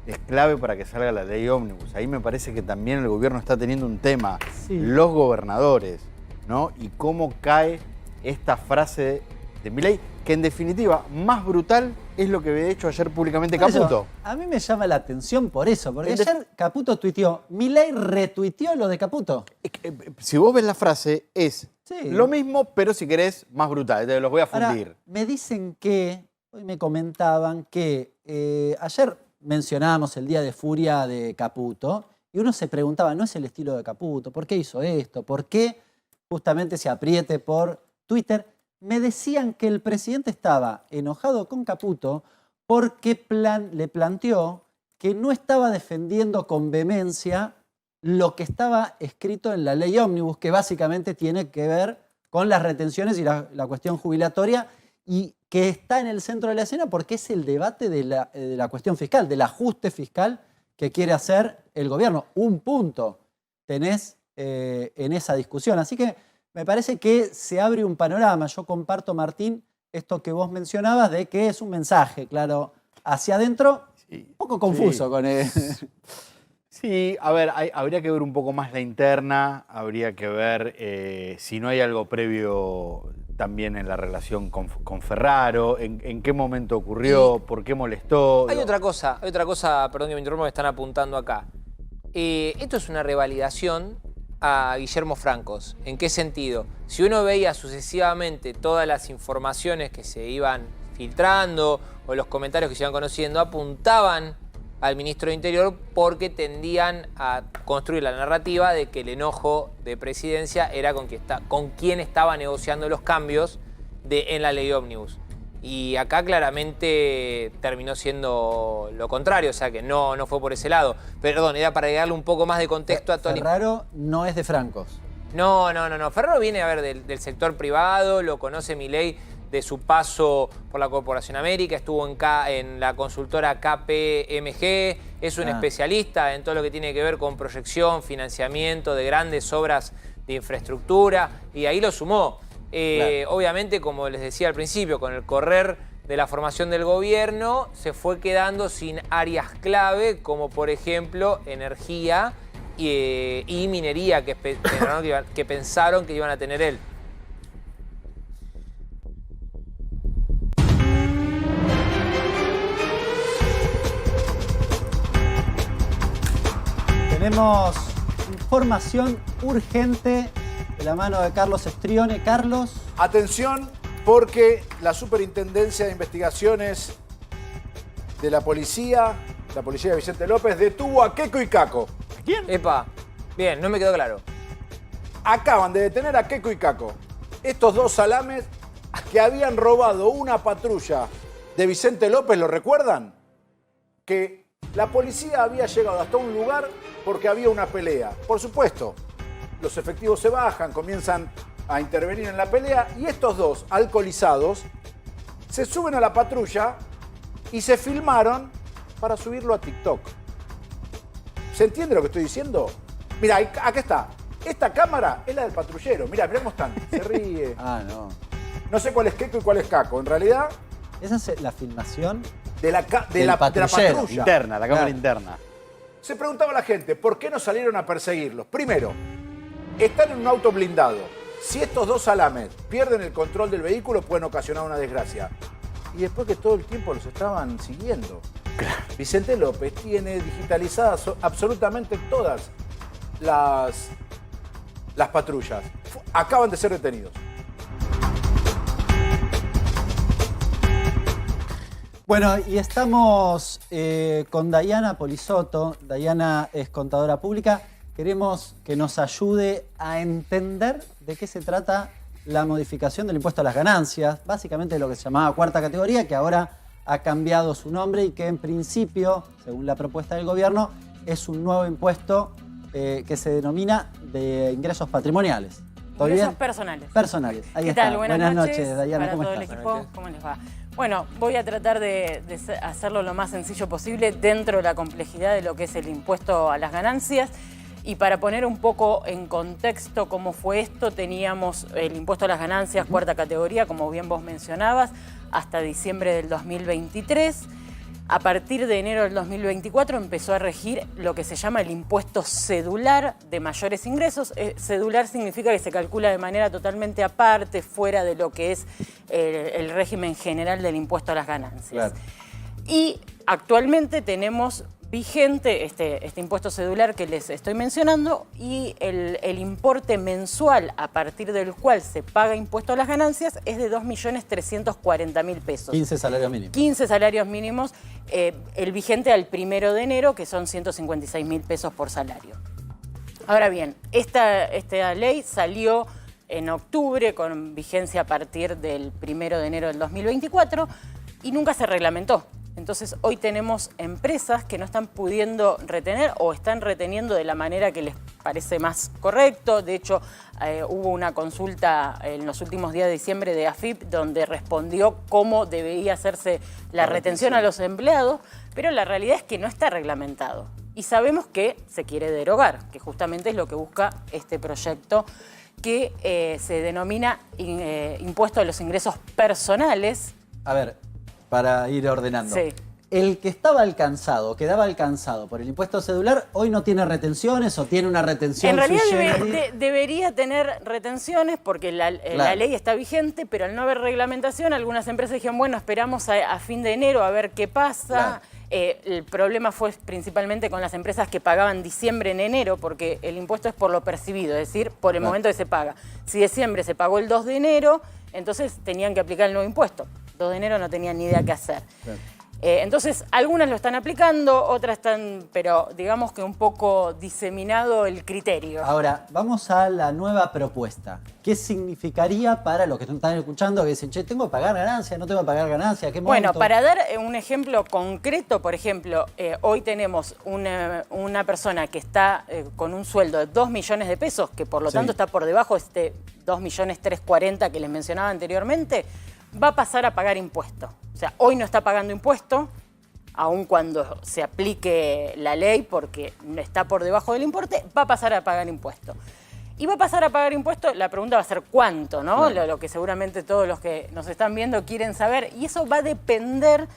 Es clave para que salga la ley ómnibus. Ahí me parece que también el gobierno está teniendo un tema. Sí. Los gobernadores, ¿no? Y cómo cae esta frase Milei, que en definitiva, más brutal es lo que había hecho ayer públicamente Por eso, Caputo. a mí me llama la atención por eso, porque ayer Caputo tuiteó, Milei retuiteó lo de Caputo. Si vos ves la frase, es Sí. lo mismo, pero si querés, más brutal. Te los voy a fundir. Ahora, me dicen que, hoy me comentaban que ayer mencionábamos el día de furia de Caputo y uno se preguntaba, ¿no es el estilo de Caputo? ¿Por qué hizo esto? ¿Por qué justamente se apriete por Twitter? Me decían que el presidente estaba enojado con Caputo porque le planteó que no estaba defendiendo con vehemencia lo que estaba escrito en la ley ómnibus, que básicamente tiene que ver con las retenciones y la cuestión jubilatoria, y que está en el centro de la escena porque es el debate de la cuestión fiscal, del ajuste fiscal que quiere hacer el gobierno. Un punto tenés en esa discusión. Así que me parece que se abre un panorama. Yo comparto, Martín, esto que vos mencionabas de que es un mensaje, claro, hacia adentro, un poco confuso con él. Sí, a ver, habría que ver un poco más la interna, habría que ver si no hay algo previo también en la relación con Ferraro, en qué momento ocurrió, por qué molestó. Hay otra cosa, perdón que me interrumpa, me están apuntando acá. Esto es una revalidación a Guillermo Francos. ¿En qué sentido? Si uno veía sucesivamente todas las informaciones que se iban filtrando o los comentarios que se iban conociendo, apuntaban al ministro de Interior porque tendían a construir la narrativa de que el enojo de presidencia era con quien estaba negociando los cambios en la ley ómnibus. Y acá claramente terminó siendo lo contrario, o sea que no fue por ese lado. Perdón, era para darle un poco más de contexto a toda Ferraro no es de Francos. No. Ferraro viene a ver del sector privado, lo conoce Milei de su paso por la Corporación América, estuvo en la consultora KPMG, es un especialista en todo lo que tiene que ver con proyección, financiamiento de grandes obras de infraestructura, y ahí lo sumó. Claro. Obviamente, como les decía al principio, con el correr de la formación del gobierno, se fue quedando sin áreas clave, como por ejemplo energía y minería, que pensaron que iban a tener él. Tenemos información urgente de la mano de Carlos Estrione. Carlos. Atención, porque la Superintendencia de Investigaciones de la policía de Vicente López, detuvo a Keiko y Caco. ¿Quién? Epa, bien, no me quedó claro. Acaban de detener a Keiko y Caco. Estos dos salames que habían robado una patrulla de Vicente López, ¿lo recuerdan? Que la policía había llegado hasta un lugar porque había una pelea. Por supuesto, los efectivos se bajan, comienzan a intervenir en la pelea y estos dos alcoholizados se suben a la patrulla y se filmaron para subirlo a TikTok. ¿Se entiende lo que estoy diciendo? Mira, acá está. Esta cámara es la del patrullero. Mira cómo están. Se ríe. No. No sé cuál es Keiko y cuál es Caco. En realidad... Esa es la filmación de la patrulla. Interna, la cámara interna. Se preguntaba la gente, ¿por qué no salieron a perseguirlos? Primero, están en un auto blindado. Si estos dos salames pierden el control del vehículo, pueden ocasionar una desgracia. Y después que todo el tiempo los estaban siguiendo. Claro. Vicente López tiene digitalizadas absolutamente todas las patrullas. Acaban de ser detenidos. Bueno, y estamos con Dayana Polisoto. Dayana es contadora pública. Queremos que nos ayude a entender de qué se trata la modificación del impuesto a las ganancias, básicamente lo que se llamaba cuarta categoría, que ahora ha cambiado su nombre y que en principio, según la propuesta del gobierno, es un nuevo impuesto que se denomina de ingresos patrimoniales. ¿Todo bien? Ingresos personales. Personales, ahí ¿Qué está. tal? Buenas noches, Dayana, para ¿cómo todo estás? el equipo. ¿Cómo les va? Bueno, voy a tratar de hacerlo lo más sencillo posible dentro de la complejidad de lo que es el impuesto a las ganancias. Y para poner un poco en contexto cómo fue esto, teníamos el impuesto a las ganancias, cuarta categoría, como bien vos mencionabas, hasta diciembre del 2023. A partir de enero del 2024 empezó a regir lo que se llama el impuesto cedular de mayores ingresos. Cedular significa que se calcula de manera totalmente aparte, fuera de lo que es el régimen general del impuesto a las ganancias. Claro. Y actualmente tenemos vigente este impuesto cedular que les estoy mencionando y el importe mensual a partir del cual se paga impuesto a las ganancias es de 2.340.000 pesos. 15 salarios mínimos. 15 salarios mínimos, el vigente al 1 de enero, que son 156.000 pesos por salario. Ahora bien, esta ley salió en octubre con vigencia a partir del 1 de enero del 2024 y nunca se reglamentó. Entonces hoy tenemos empresas que no están pudiendo retener o están reteniendo de la manera que les parece más correcto. De hecho, hubo una consulta en los últimos días de diciembre de AFIP donde respondió cómo debería hacerse la retención a los empleados, pero la realidad es que no está reglamentado. Y sabemos que se quiere derogar, que justamente es lo que busca este proyecto que se denomina impuesto a los ingresos personales. A ver, para ir ordenando. Sí. El que estaba alcanzado, quedaba alcanzado por el impuesto cedular, hoy no tiene retenciones o tiene una retención. En realidad sui generis. debería tener retenciones porque la ley está vigente, pero al no haber reglamentación, algunas empresas dijeron, bueno, esperamos a fin de enero a ver qué pasa. Claro. El problema fue principalmente con las empresas que pagaban diciembre en enero, porque el impuesto es por lo percibido, es decir, por el momento que se paga. Si diciembre se pagó el 2 de enero, entonces tenían que aplicar el nuevo impuesto. 2 de enero no tenían ni idea qué hacer. Claro. Entonces, algunas lo están aplicando, otras están, pero digamos que un poco diseminado el criterio. Ahora, vamos a la nueva propuesta. ¿Qué significaría para los que están escuchando que dicen, che, ¿tengo que pagar ganancia? ¿No tengo que pagar ganancia? ¿Qué monto? Bueno, para dar un ejemplo concreto, por ejemplo, hoy tenemos una persona que está con un sueldo de 2 millones de pesos, que por lo tanto está por debajo de este 2.340.000 que les mencionaba anteriormente, va a pasar a pagar impuesto. O sea, hoy no está pagando impuesto, aun cuando se aplique la ley porque está por debajo del importe, va a pasar a pagar impuesto. Y va a pasar a pagar impuesto, la pregunta va a ser cuánto, ¿no? Claro. Lo que seguramente todos los que nos están viendo quieren saber. Y eso va a depender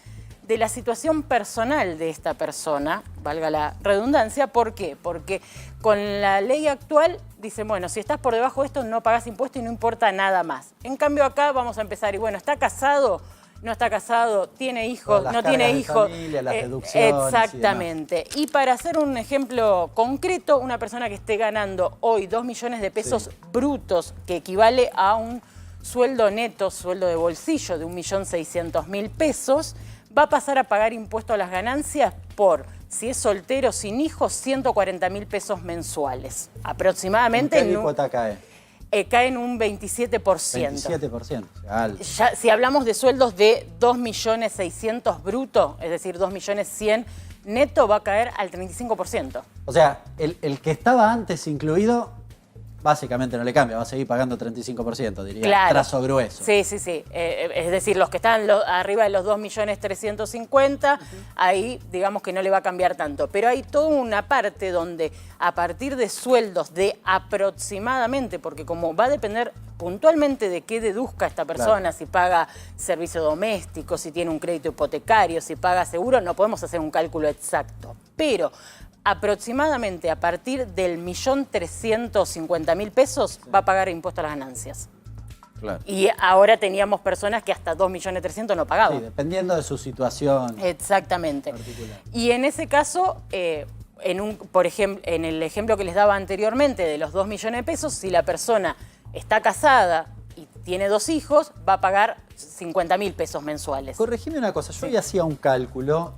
de la situación personal de esta persona, valga la redundancia. ¿Por qué? Porque con la ley actual dicen, bueno, si estás por debajo de esto no pagás impuesto y no importa nada más. En cambio acá vamos a empezar y bueno, ¿está casado? No está casado, tiene hijos, no tiene hijos. Familia, las deducciones. Exactamente. Y para hacer un ejemplo concreto, una persona que esté ganando hoy 2 millones de pesos brutos, que equivale a un sueldo neto, sueldo de bolsillo de 1.600.000 pesos, va a pasar a pagar impuesto a las ganancias por, si es soltero sin hijos, 140.000 pesos mensuales. Aproximadamente. ¿En qué cuota cae? Cae en un 27%. 27%. Alto. Ya, si hablamos de sueldos de 2.600.000 bruto, es decir, 2.100.000 neto, va a caer al 35%. O sea, el que estaba antes incluido, básicamente no le cambia, va a seguir pagando 35%, diría. Claro. Trazo grueso. Sí, sí, sí. Es decir, los que están arriba de los 2.350.000, ahí digamos que no le va a cambiar tanto. Pero hay toda una parte donde a partir de sueldos de aproximadamente, porque como va a depender puntualmente de qué deduzca esta persona, claro, si paga servicio doméstico, si tiene un crédito hipotecario, si paga seguro, no podemos hacer un cálculo exacto. Pero aproximadamente a partir del 1.350.000 pesos va a pagar impuesto a las ganancias. Claro. Y ahora teníamos personas que hasta 2.300.000 no pagaban. Sí, dependiendo de su situación. Exactamente. Particular. Y en ese caso, por ejemplo, en el ejemplo que les daba anteriormente de los 2 millones de pesos, si la persona está casada y tiene 2 hijos, va a pagar 50.000 pesos mensuales. Corregime una cosa, yo hoy hacía un cálculo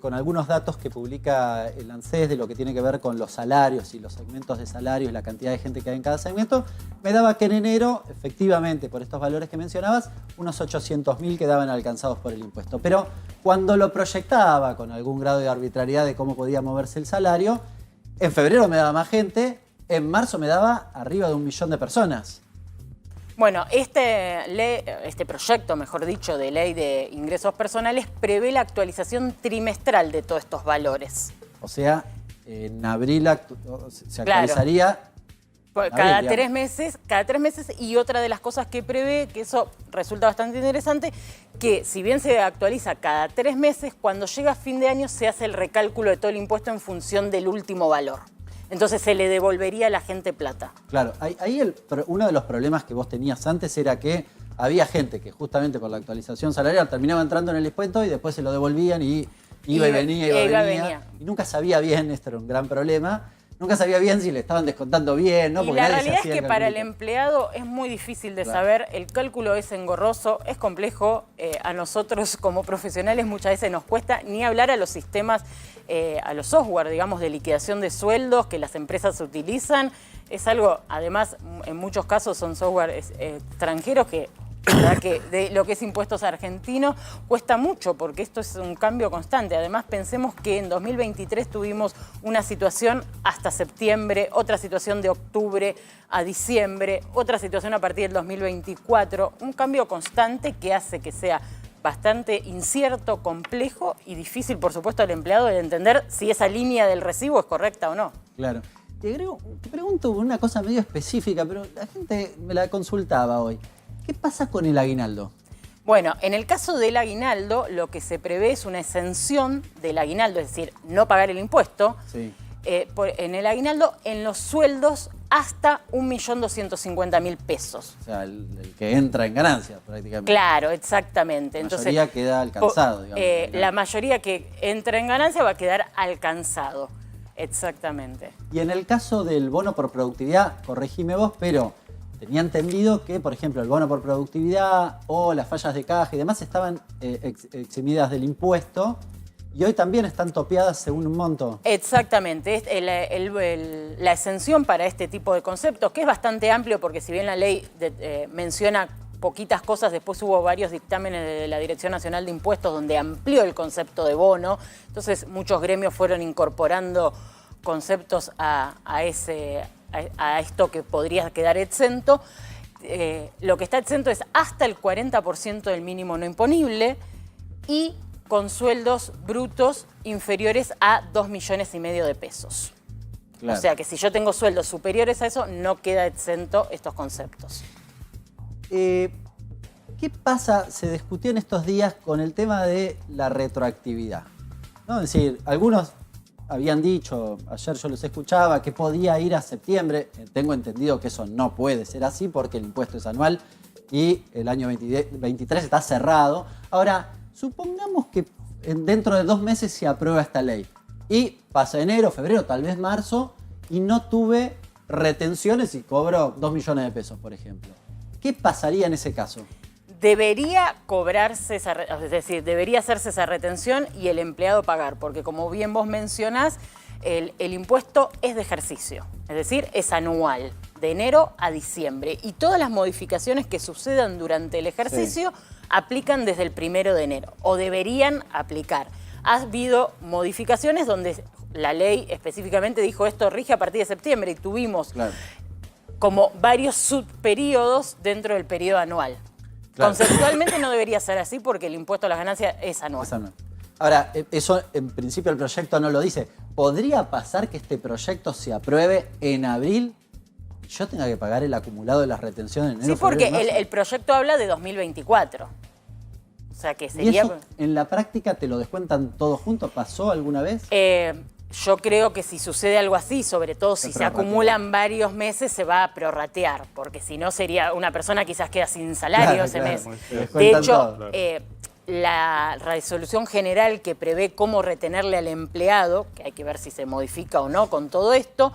con algunos datos que publica el ANSES de lo que tiene que ver con los salarios y los segmentos de salarios, la cantidad de gente que hay en cada segmento. Me daba que en enero, efectivamente, por estos valores que mencionabas, unos 800.000 quedaban alcanzados por el impuesto. Pero cuando lo proyectaba con algún grado de arbitrariedad de cómo podía moverse el salario, en febrero me daba más gente, en marzo me daba arriba de 1 millón de personas. Bueno, este proyecto, mejor dicho, de ley de ingresos personales prevé la actualización trimestral de todos estos valores. O sea, en abril se actualizaría. Claro. Cada 3 meses, y otra de las cosas que prevé, que eso resulta bastante interesante, que si bien se actualiza cada 3 meses, cuando llega fin de año se hace el recálculo de todo el impuesto en función del último valor. Entonces se le devolvería a la gente plata. Claro, uno de los problemas que vos tenías antes era que había gente que justamente por la actualización salarial terminaba entrando en el impuesto y después se lo devolvían y iba y venía. Y nunca sabía bien, esto era un gran problema, nunca sabía bien si le estaban descontando bien, ¿no? Y porque la nadie se realidad hacía es que para el empleado es muy difícil de saber, el cálculo es engorroso, es complejo, a nosotros como profesionales muchas veces nos cuesta ni hablar a los sistemas, a los software, digamos, de liquidación de sueldos que las empresas utilizan. Es algo, además, en muchos casos son software extranjeros que de lo que es impuestos argentinos cuesta mucho porque esto es un cambio constante. Además, pensemos que en 2023 tuvimos una situación hasta septiembre, otra situación de octubre a diciembre, otra situación a partir del 2024. Un cambio constante que hace que sea bastante incierto, complejo y difícil, por supuesto, al empleado de entender si esa línea del recibo es correcta o no. Claro. Te pregunto una cosa medio específica, pero la gente me la consultaba hoy. ¿Qué pasa con el aguinaldo? Bueno, en el caso del aguinaldo, lo que se prevé es una exención del aguinaldo, es decir, no pagar el impuesto. Sí. En el aguinaldo, en los sueldos hasta 1.250.000 pesos. O sea, el que entra en ganancias prácticamente. Claro, exactamente. La mayoría queda alcanzado, digamos. La mayoría que entra en ganancia va a quedar alcanzado. Exactamente. Y en el caso del bono por productividad, corregime vos, pero tenía entendido que, por ejemplo, el bono por productividad o las fallas de caja y demás estaban eximidas del impuesto y hoy también están topeadas según un monto. Exactamente. La exención para este tipo de conceptos, que es bastante amplio porque si bien la ley menciona poquitas cosas, después hubo varios dictámenes de la Dirección Nacional de Impuestos donde amplió el concepto de bono. Entonces muchos gremios fueron incorporando conceptos a esto que podría quedar exento. Lo que está exento es hasta el 40% del mínimo no imponible y con sueldos brutos inferiores a 2,5 millones de pesos. Claro. O sea que si yo tengo sueldos superiores a eso, no queda exento estos conceptos. ¿Qué pasa? Se discutió en estos días con el tema de la retroactividad, ¿no? Es decir, algunos habían dicho, ayer yo los escuchaba, que podía ir a septiembre. Tengo entendido que eso no puede ser así porque el impuesto es anual y el año 23 está cerrado. Ahora, supongamos que dentro de 2 meses se aprueba esta ley y pasa enero, febrero, tal vez marzo y no tuve retenciones y cobro 2 millones de pesos, por ejemplo. ¿Qué pasaría en ese caso? Debería cobrarse, es decir, debería hacerse esa retención y el empleado pagar, porque como bien vos mencionás, el impuesto es de ejercicio, es decir, es anual, de enero a diciembre. Y todas las modificaciones que sucedan durante el ejercicio aplican desde el 1 de enero, o deberían aplicar. Ha habido modificaciones donde la ley específicamente dijo esto rige a partir de septiembre y tuvimos como varios subperíodos dentro del periodo anual. Claro. Conceptualmente no debería ser así porque el impuesto a las ganancias es anual. Ahora, eso en principio el proyecto no lo dice. ¿Podría pasar que este proyecto se apruebe en abril y yo tenga que pagar el acumulado de las retenciones en enero? Sí, porque el proyecto habla de 2024. O sea que sería... ¿Y eso en la práctica te lo descuentan todos juntos? ¿Pasó alguna vez? Yo creo que si sucede algo así, sobre todo si se acumulan varios meses, se va a prorratear, porque si no sería una persona quizás queda sin salario ese mes. De hecho, la resolución general que prevé cómo retenerle al empleado, que hay que ver si se modifica o no con todo esto,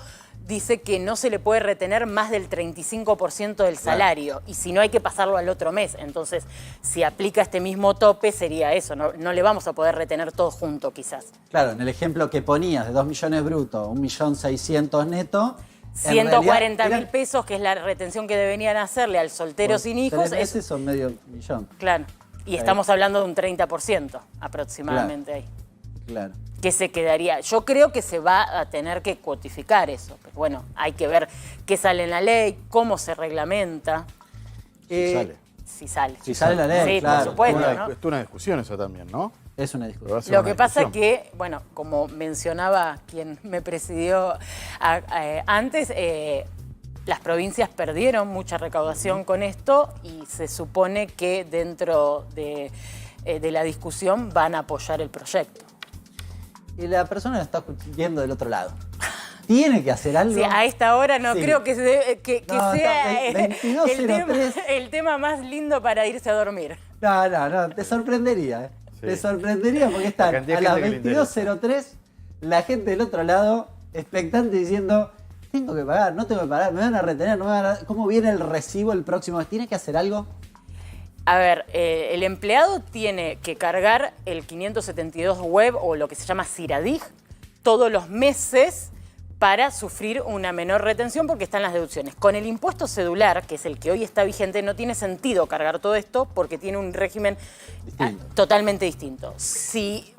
dice que no se le puede retener más del 35% del salario y si no hay que pasarlo al otro mes. Entonces, si aplica este mismo tope sería eso, no le vamos a poder retener todo junto quizás. Claro, en el ejemplo que ponías de 2 millones brutos, 1.600.000 neto... 140.000 pesos, que es la retención que deberían hacerle al soltero sin hijos. 3 meses son medio millón. Claro, y estamos hablando de un 30% aproximadamente ahí. Claro. Que se quedaría. Yo creo que se va a tener que cuotificar eso. Pero bueno, hay que ver qué sale en la ley, cómo se reglamenta. Si sale. Si sale la ley, sí, claro. por supuesto. Es una discusión eso también, ¿no? Es una discusión. Lo que pasa es que, bueno, como mencionaba quien me presidió antes, las provincias perdieron mucha recaudación con esto y se supone que dentro de la discusión van a apoyar el proyecto. Y la persona lo está viendo del otro lado. ¿Tiene que hacer algo? Sí, a esta hora no Sí. creo que No, sea está 22:03. el tema más lindo para irse a dormir. No, te sorprendería. Sí. Te sorprendería porque La están cantidad a de las gente que le interesa. 22:03 la gente del otro lado expectante diciendo, tengo que pagar, no tengo que pagar, me van a retener, no me van a... ¿Cómo viene el recibo el próximo mes? ¿Tiene que hacer algo? A ver, el empleado tiene que cargar el 572 web o lo que se llama CIRADIG todos los meses para sufrir una menor retención porque están las deducciones. Con el impuesto cedular, que es el que hoy está vigente, no tiene sentido cargar todo esto porque tiene un régimen totalmente distinto. Si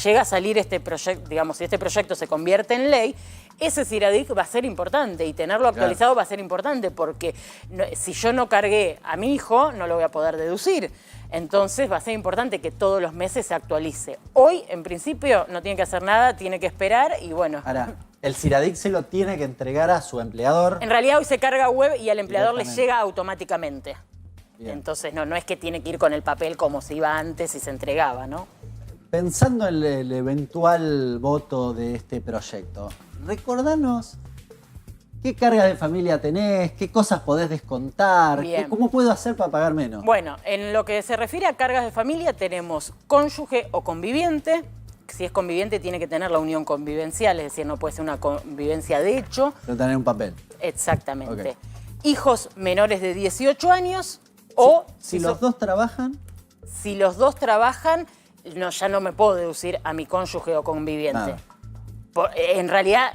llega a salir este proyecto, digamos, si este proyecto se convierte en ley, ese CIRADIG va a ser importante y tenerlo actualizado va a ser importante porque si yo no cargué a mi hijo, no lo voy a poder deducir. Entonces va a ser importante que todos los meses se actualice. Hoy, en principio, no tiene que hacer nada, tiene que esperar y bueno. Ahora, el CIRADIG se lo tiene que entregar a su empleador. En realidad hoy se carga web y al empleador le Directamente. llega automáticamente. Bien. Entonces no es que tiene que ir con el papel como se iba antes y se entregaba, ¿no? Pensando en el eventual voto de este proyecto, recordanos qué carga de familia tenés, qué cosas podés descontar, Bien. cómo puedo hacer para pagar menos. Bueno, en lo que se refiere a cargas de familia tenemos cónyuge o conviviente. Si es conviviente tiene que tener la unión convivencial, es decir, no puede ser una convivencia de hecho. Pero tener un papel. Exactamente. Ok. Hijos menores de 18 años o... Si los dos trabajan, Si los dos trabajan, no, ya no me puedo deducir a mi cónyuge o conviviente. Nada. En realidad,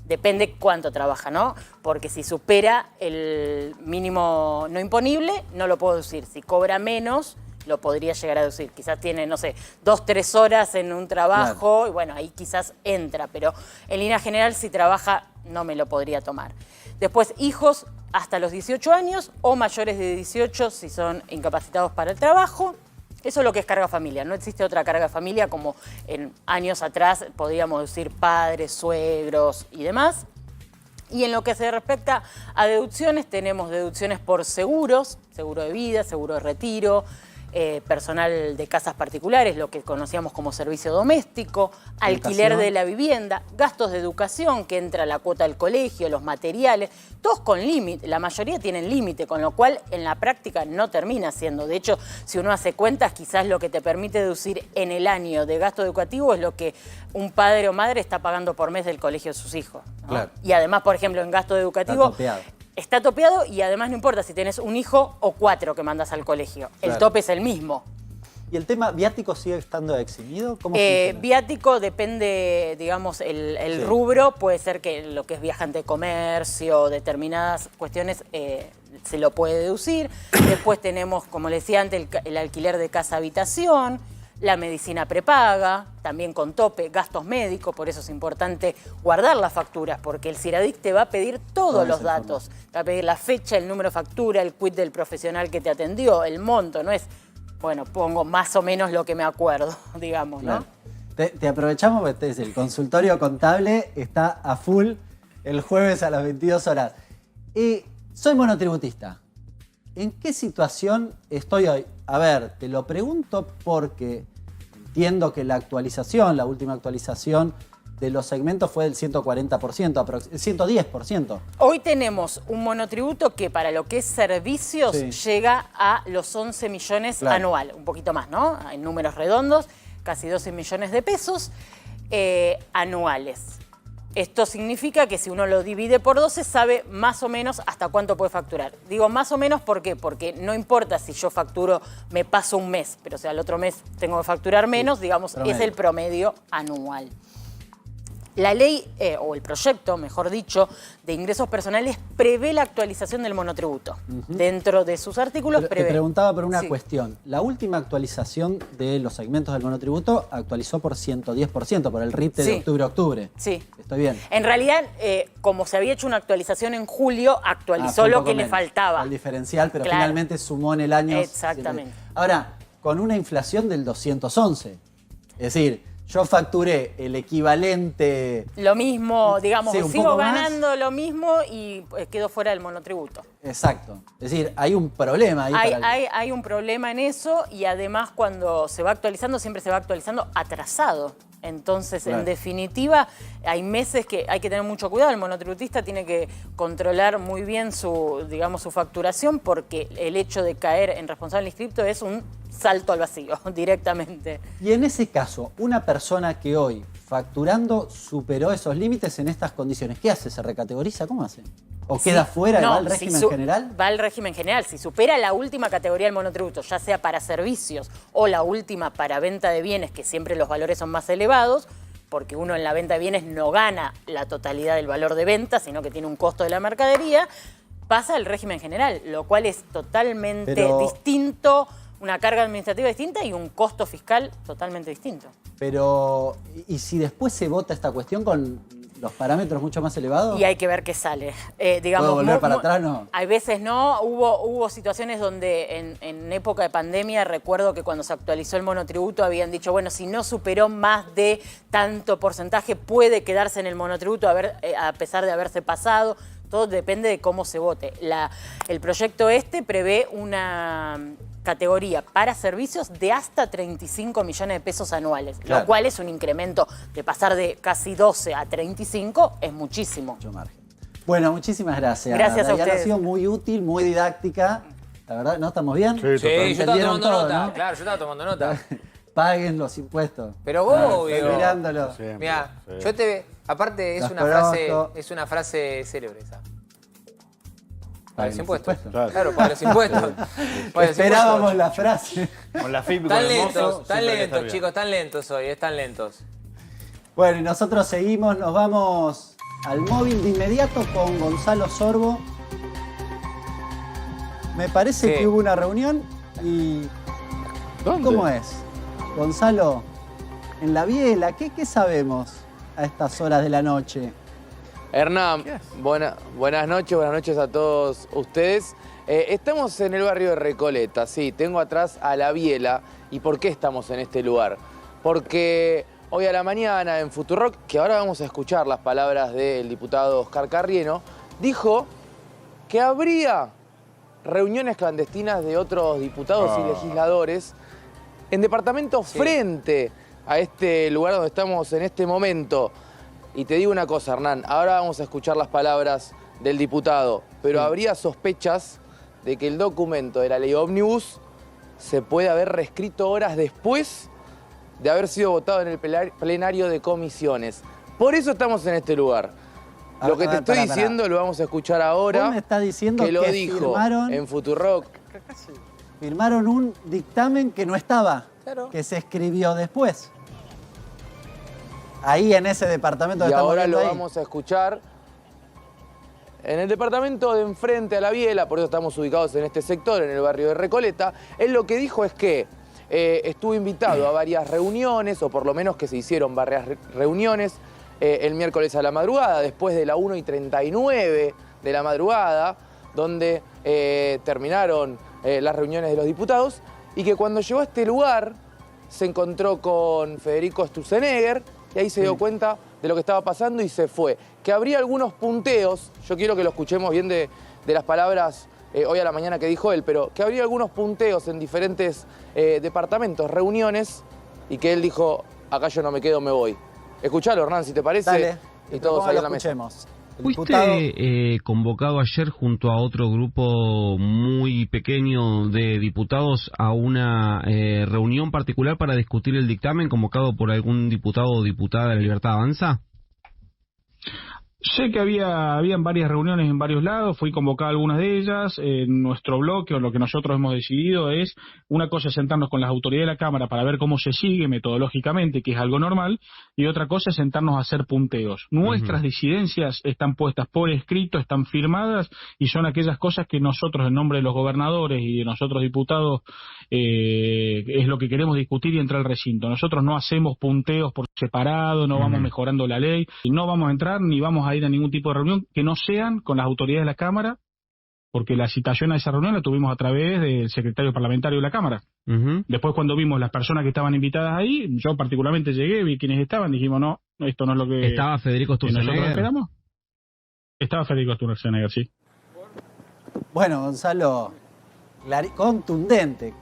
depende cuánto trabaja, ¿no? Porque si supera el mínimo no imponible, no lo puedo deducir. Si cobra menos, lo podría llegar a deducir. Quizás tiene, no sé, 2-3 horas en un trabajo, y bueno, ahí quizás entra. Pero en línea general, si trabaja, no me lo podría tomar. Después, hijos hasta los 18 años o mayores de 18 si son incapacitados para el trabajo. Eso es lo que es carga familiar. No existe otra carga familia como en años atrás podríamos decir padres, suegros y demás. Y en lo que se respecta a deducciones, tenemos deducciones por seguros, seguro de vida, seguro de retiro, personal de casas particulares, lo que conocíamos como servicio doméstico, alquiler de la vivienda, gastos de educación, que entra la cuota del colegio, los materiales, todos con límite, la mayoría tienen límite, con lo cual en la práctica no termina siendo. De hecho, si uno hace cuentas, quizás lo que te permite deducir en el año de gasto educativo es lo que un padre o madre está pagando por mes del colegio de sus hijos, ¿no? Claro. Y además, por ejemplo, en gasto educativo... Está topeado y además no importa si tenés un hijo o 4 que mandas al colegio. El Claro. tope es el mismo. ¿Y el tema viático sigue estando eximido? ¿Cómo funciona? Viático depende, digamos, el Sí. rubro. Puede ser que lo que es viajante de comercio, determinadas cuestiones se lo puede deducir. Después tenemos, como les decía antes, el alquiler de casa-habitación, la medicina prepaga, también con tope, gastos médicos, por eso es importante guardar las facturas, porque el CIRADIG te va a pedir todos Toda los esa datos. Te va a pedir la fecha, el número de factura, el quit del profesional que te atendió, el monto, no es, bueno, pongo más o menos lo que me acuerdo, digamos, ¿no? Claro. Te aprovechamos porque el consultorio contable está a full el jueves a las 22 horas. Soy monotributista. ¿En qué situación estoy hoy? A ver, te lo pregunto porque entiendo que la actualización, la última actualización de los segmentos fue del 140%, 110%. Hoy tenemos un monotributo que para lo que es servicios Sí. llega a los 11 millones Claro. anual, un poquito más, ¿no? En números redondos, casi 12 millones de pesos anuales. Esto significa que si uno lo divide por 12 sabe más o menos hasta cuánto puede facturar. Digo más o menos ¿por qué? Porque no importa si yo facturo, me paso un mes, pero o sea, el otro mes tengo que facturar menos, digamos, promedio. es el promedio anual. La ley, o el proyecto, mejor dicho, de ingresos personales prevé la actualización del monotributo. Dentro de sus artículos Pero prevé. te preguntaba por una Sí. cuestión. La última actualización de los segmentos del monotributo actualizó por 110%, por el RIPTE Sí. de octubre-octubre. Sí. Estoy bien. En realidad, como se había hecho una actualización en julio, actualizó fue un lo poco que le menos. faltaba. El diferencial, pero Claro. finalmente sumó en el año. Exactamente. Ahora, con una inflación del 211. Es decir, yo facturé el equivalente. Lo mismo, digamos, Sí, un sigo poco más. ganando lo mismo y quedo fuera del monotributo. Exacto. Es decir, hay un problema ahí. Hay un problema en eso y además cuando se va actualizando, siempre se va actualizando atrasado. Entonces, Claro. en definitiva, hay meses que hay que tener mucho cuidado. El monotributista tiene que controlar muy bien su facturación porque el hecho de caer en responsable inscripto es un salto al vacío directamente. Y en ese caso, una persona que hoy facturando superó esos límites en estas condiciones, ¿qué hace? ¿Se recategoriza? ¿Cómo hace? ¿O queda fuera? No, ¿Va al régimen general? Va al régimen general. Si supera la última categoría del monotributo, ya sea para servicios o la última para venta de bienes, que siempre los valores son más elevados, porque uno en la venta de bienes no gana la totalidad del valor de venta, sino que tiene un costo de la mercadería, pasa al régimen general, lo cual es totalmente distinto, una carga administrativa distinta y un costo fiscal totalmente distinto. Pero, ¿y si después se vota esta cuestión con los parámetros mucho más elevados? Y hay que ver qué sale. ¿Puedo volver para atrás? No. Hay veces no. Hubo situaciones donde en época de pandemia recuerdo que cuando se actualizó el monotributo habían dicho, bueno, si no superó más de tanto porcentaje puede quedarse en el monotributo a pesar de haberse pasado. Todo depende de cómo se vote. El proyecto prevé una categoría para servicios de hasta 35 millones de pesos anuales, Claro. lo cual es un incremento de pasar de casi 12 a 35, es muchísimo. Mucho margen. Bueno, muchísimas gracias. Gracias a Dayana, ustedes. ha sido muy útil, muy didáctica. La verdad, ¿no estamos bien? Sí, yo estaba Entendieron tomando todo, nota. ¿no? Claro, yo estaba tomando nota. Paguen los impuestos. Pero obvio. Estoy mirándolo. Mira, yo aparte es Los una frase célebre esa. Para los Paguen impuestos. impuestos. Claro, para los impuestos. Para los Esperábamos impuestos. la frase. Con la FIP, con Tan el mozo, lentos, siempre hay que estar bien. chicos, tan lentos hoy, están lentos. Bueno, y nosotros seguimos, nos vamos al móvil de inmediato con Gonzalo Sorbo. Me parece ¿Qué? que hubo una reunión y... ¿Dónde? ¿Cómo es? Gonzalo, en la biela, ¿qué sabemos a estas horas de la noche? Hernán, buenas noches a todos ustedes. Estamos en el barrio de Recoleta, sí, tengo atrás a La Biela. ¿Y por qué estamos en este lugar? Porque hoy a la mañana en Futurock, que ahora vamos a escuchar las palabras del diputado Oscar Carrieno, dijo que habría reuniones clandestinas de otros diputados y legisladores en departamentos frente a este lugar donde estamos en este momento. Y te digo una cosa, Hernán, ahora vamos a escuchar las palabras del diputado, pero habría sospechas de que el documento de la ley Ómnibus se puede haber reescrito horas después de haber sido votado en el plenario de comisiones. Por eso estamos en este lugar. Lo que te estoy diciendo lo vamos a escuchar ahora. Vos me estás diciendo que lo que dijo firmaron- en Futurock. Firmaron un dictamen que no estaba, que se escribió después. Ahí en ese departamento que Y estamos ahora viendo lo ahí. vamos a escuchar en el departamento de enfrente a La Biela, por eso estamos ubicados en este sector, en el barrio de Recoleta. Él lo que dijo es que estuvo invitado a varias reuniones, o por lo menos que se hicieron varias reuniones el miércoles a la madrugada, después de la 1:39 de la madrugada, donde terminaron las reuniones de los diputados, y que cuando llegó a este lugar se encontró con Federico Sturzenegger, y ahí se dio cuenta de lo que estaba pasando y se fue. Que habría algunos punteos, yo quiero que lo escuchemos bien de las palabras hoy a la mañana que dijo él, pero que habría algunos punteos en diferentes departamentos, reuniones, y que él dijo, acá yo no me quedo, me voy. Escuchalo, Hernán, si te parece, Dale, y todos ahí en la mesa. Fuiste convocado ayer junto a otro grupo muy pequeño de diputados a una reunión particular para discutir el dictamen convocado por algún diputado o diputada de la Libertad Avanza. Sé que habían varias reuniones en varios lados, fui convocado a algunas de ellas. En nuestro bloque, o lo que nosotros hemos decidido es, una cosa es sentarnos con las autoridades de la Cámara para ver cómo se sigue metodológicamente, que es algo normal, y otra cosa es sentarnos a hacer punteos. Nuestras disidencias están puestas por escrito, están firmadas, y son aquellas cosas que nosotros, en nombre de los gobernadores y de nosotros diputados, es lo que queremos discutir y entrar al recinto. Nosotros no hacemos punteos por separado, no vamos mejorando la ley, y no vamos a entrar ni vamos a ir a ningún tipo de reunión que no sean con las autoridades de la Cámara porque la citación a esa reunión la tuvimos a través del secretario parlamentario de la Cámara. Después, cuando vimos las personas que estaban invitadas ahí, yo particularmente llegué, vi quiénes estaban, dijimos, no, esto no es lo que... ¿Estaba Federico nosotros Sturzenegger? esperamos. Estaba Federico Sturzenegger, sí. Bueno, Gonzalo, contundente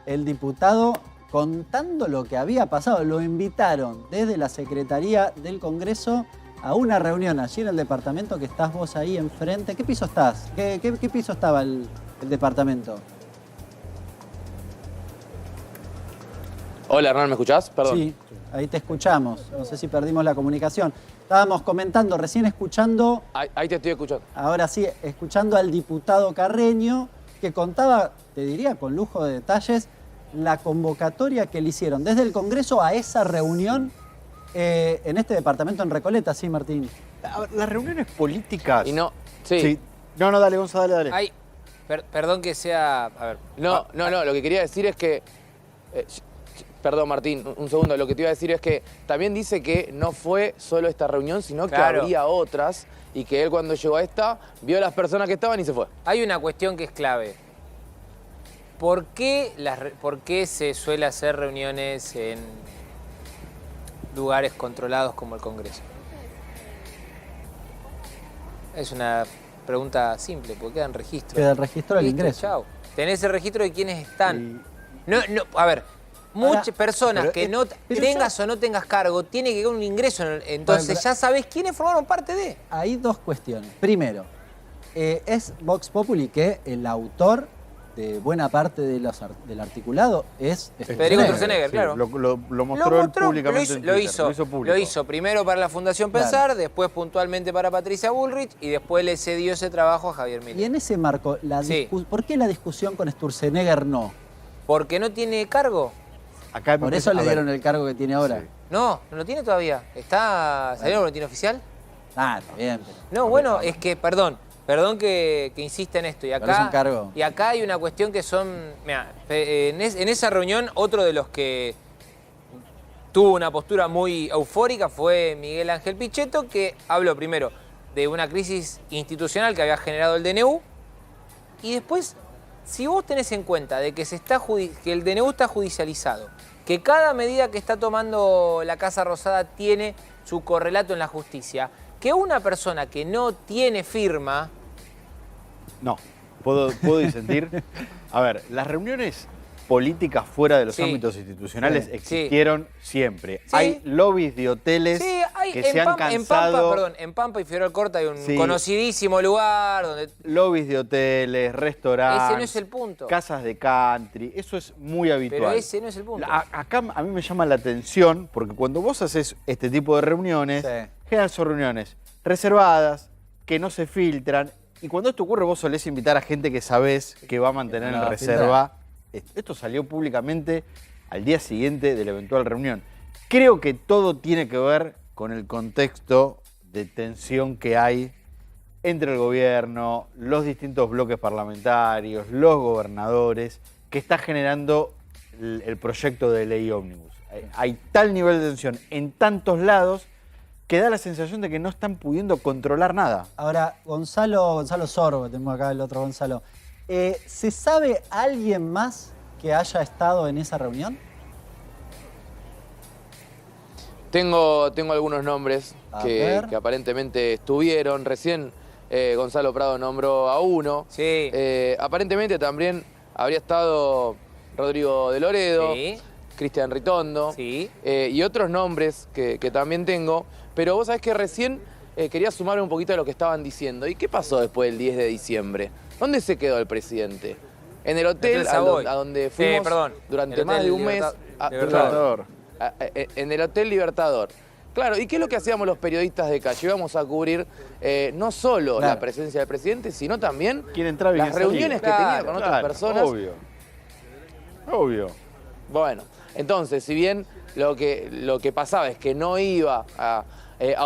el diputado contando lo que había pasado. Lo invitaron desde la Secretaría del Congreso a una reunión allí en el departamento que estás vos ahí enfrente. ¿Qué piso estás? ¿Qué piso estaba el departamento? Hola, Hernán, ¿me escuchás? Perdón. Sí, ahí te escuchamos. No sé si perdimos la comunicación. Estábamos comentando, recién escuchando... Ahí te estoy escuchando. Ahora sí, escuchando al diputado Carreño, que contaba, te diría, con lujo de detalles, la convocatoria que le hicieron desde el Congreso a esa reunión en este departamento en Recoleta, ¿sí, Martín? A ver, las reuniones políticas... Y no, sí. No, dale, Gonzalo, dale. Ay, perdón que sea... A ver. No, lo que quería decir es que... perdón, Martín, un segundo. Lo que te iba a decir es que también dice que no fue solo esta reunión, sino que habría otras y que él cuando llegó a esta vio a las personas que estaban y se fue. Hay una cuestión que es clave. ¿Por qué se suele hacer reuniones en lugares controlados como el Congreso? Es una pregunta simple, porque queda en registro. Queda el registro del Listo, ingreso. chao. Tenés el registro de quiénes están. A ver, muchas personas que no tengas o no tengas cargo, tiene que ir un ingreso. Entonces ya sabés quiénes formaron parte de. Hay dos cuestiones. Primero, es Vox Populi que el autor de buena parte del articulado es Federico Sturzenegger, claro. Lo mostró él públicamente en Twitter, lo hizo primero para la Fundación Pensar, después puntualmente para Patricia Bullrich y después le cedió ese trabajo a Javier Milei. Y en ese marco, ¿por qué la discusión con Sturzenegger no? Porque no tiene cargo. Por eso le dieron el cargo que tiene ahora. Sí. No lo tiene todavía. ¿Salió el boletín oficial? Ah, está bien. No, bueno, es que, perdón que insista en esto. Y acá, es un cargo. Y acá hay una cuestión que son... Mirá, en esa reunión, otro de los que tuvo una postura muy eufórica fue Miguel Ángel Pichetto, que habló primero de una crisis institucional que había generado el DNU. Y después, si vos tenés en cuenta de que el DNU está judicializado, que cada medida que está tomando la Casa Rosada tiene su correlato en la justicia, que una persona que no tiene firma... No, puedo disentir. A ver, las reuniones políticas fuera de los ámbitos institucionales existieron siempre. Sí. Hay lobbies de hoteles que se han cansado... En Pampa y Figueroa Alcorta hay un conocidísimo lugar donde... Lobbies de hoteles, restaurantes... Ese no es el punto. Casas de country, eso es muy habitual. Pero ese no es el punto. Acá a mí me llama la atención, porque cuando vos haces este tipo de reuniones, generalmente son reuniones reservadas, que no se filtran, y cuando esto ocurre vos solés invitar a gente que sabés que va a mantener en reserva. Esto salió públicamente al día siguiente de la eventual reunión. Creo que todo tiene que ver con el contexto de tensión que hay entre el gobierno, los distintos bloques parlamentarios, los gobernadores, que está generando el proyecto de ley ómnibus. Hay tal nivel de tensión en tantos lados que da la sensación de que no están pudiendo controlar nada. Ahora, Gonzalo Sorbo, tenemos acá el otro Gonzalo. ¿Se sabe alguien más que haya estado en esa reunión? Tengo algunos nombres que aparentemente estuvieron. Recién Gonzalo Prado nombró a uno. Sí. Aparentemente también habría estado Rodrigo de Loredo, Cristian Ritondo y otros nombres que también tengo. Pero vos sabés que recién quería sumarme un poquito a lo que estaban diciendo. ¿Y qué pasó después del 10 de diciembre? ¿Dónde se quedó el presidente? En el hotel a donde fuimos durante más de un mes. En el Hotel Libertador. Claro, ¿y qué es lo que hacíamos los periodistas de calle? Íbamos a cubrir no solo la presencia del presidente, sino también las reuniones que tenía con otras personas. Obvio. Bueno, entonces, si bien lo que pasaba es que no iba a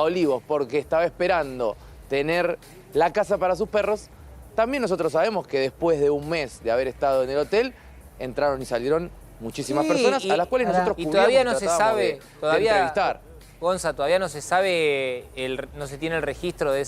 Olivos porque estaba esperando tener la casa para sus perros, también nosotros sabemos que después de un mes de haber estado en el hotel, entraron y salieron muchísimas personas a las cuales nosotros pudimos todavía no se sabe, de entrevistar. Gonza, todavía no se sabe, no se tiene el registro de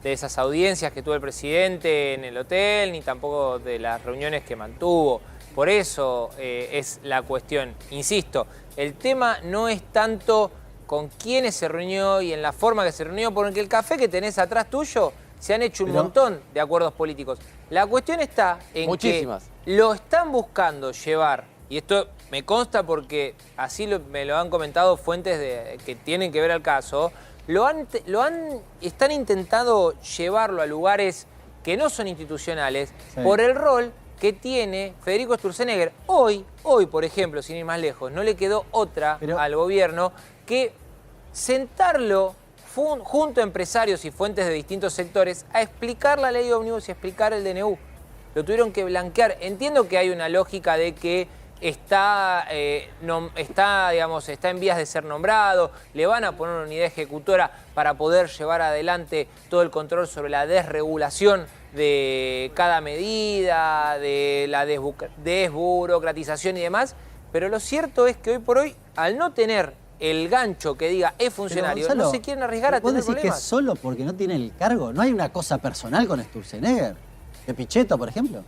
de esas audiencias que tuvo el presidente en el hotel, ni tampoco de las reuniones que mantuvo. Por eso es la cuestión. Insisto, el tema no es tanto con quiénes se reunió y en la forma que se reunió, porque el café que tenés atrás tuyo se han hecho un montón de acuerdos políticos. La cuestión está en que lo están buscando llevar, y esto me consta porque así me lo han comentado fuentes que tienen que ver al caso, están intentando llevarlo a lugares que no son institucionales por el rol que tiene Federico Sturzenegger. Hoy, por ejemplo, sin ir más lejos, no le quedó otra al gobierno que sentarlo junto a empresarios y fuentes de distintos sectores a explicar la ley ómnibus y explicar el DNU. Lo tuvieron que blanquear. Entiendo que hay una lógica de que está en vías de ser nombrado, le van a poner una unidad ejecutora para poder llevar adelante todo el control sobre la desregulación de cada medida, de la desburocratización y demás, pero lo cierto es que hoy por hoy, al no tener el gancho que diga es funcionario, Gonzalo, no se quieren arriesgar a tener ¿vos decís problemas? que es solo porque no tiene el cargo? ¿No hay una cosa personal con Sturzenegger? ¿De Pichetto, por ejemplo?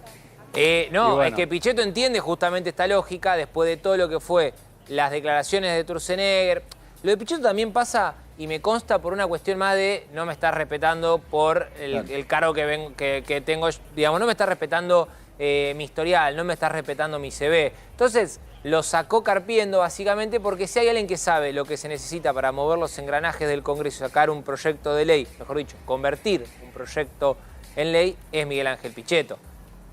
No, es que Pichetto entiende justamente esta lógica después de todo lo que fue las declaraciones de Sturzenegger. Lo de Pichetto también pasa, y me consta, por una cuestión más de no me estás respetando por el cargo que tengo, digamos, no me estás respetando mi historial, no me estás respetando mi CV. Entonces, lo sacó carpiendo básicamente porque si hay alguien que sabe lo que se necesita para mover los engranajes del Congreso, sacar un proyecto de ley, mejor dicho, convertir un proyecto en ley, es Miguel Ángel Pichetto.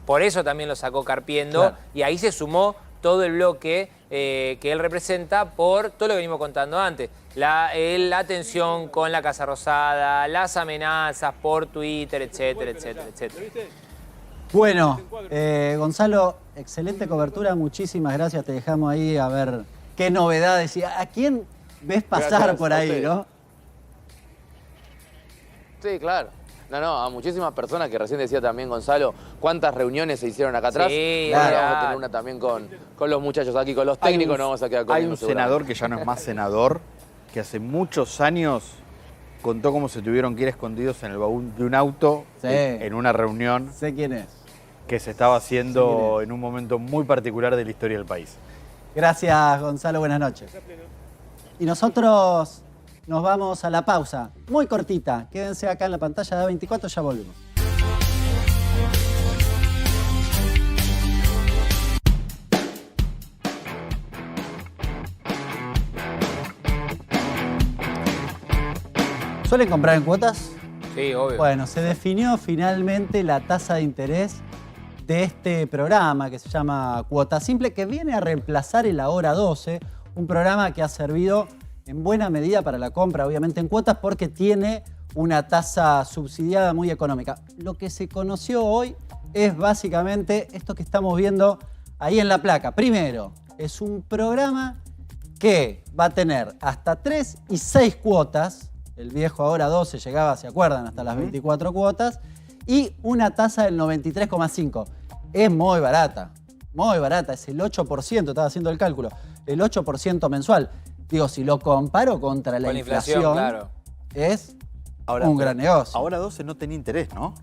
Por eso también lo sacó carpiendo y ahí se sumó todo el bloque que él representa por todo lo que venimos contando antes. La tensión con la Casa Rosada, las amenazas por Twitter, etcétera, etcétera, etcétera. Bueno, Gonzalo, excelente cobertura, muchísimas gracias. Te dejamos ahí a ver qué novedades y a quién ves pasar por ahí, ¿no? Sí, claro. No, a muchísimas personas que recién decía también Gonzalo, cuántas reuniones se hicieron acá atrás. Sí, bueno, vamos a tener una también con los muchachos aquí, con los técnicos nos vamos a quedar con Hay un senador que ya no es más senador, que hace muchos años contó cómo se tuvieron que ir escondidos en el baúl de un auto en una reunión. Sé quién es. Que se estaba haciendo en un momento muy particular de la historia del país. Gracias, Gonzalo, buenas noches. Y nosotros nos vamos a la pausa, muy cortita. Quédense acá en la pantalla de A24, ya volvemos. ¿Suelen comprar en cuotas? Sí, obvio. Bueno, se definió finalmente la tasa de interés de este programa que se llama Cuota Simple, que viene a reemplazar el Ahora 12, un programa que ha servido en buena medida para la compra, obviamente en cuotas, porque tiene una tasa subsidiada muy económica. Lo que se conoció hoy es básicamente esto que estamos viendo ahí en la placa. Primero, es un programa que va a tener hasta 3 y 6 cuotas. El viejo Ahora 12 llegaba, ¿se acuerdan?, hasta las 24 cuotas. Y una tasa del 93,5. Es muy barata, es el 8%, estaba haciendo el cálculo, el 8% mensual. Digo, si lo comparo contra la inflación, claro, es un gran negocio. Ahora 12 no tenía interés, ¿no?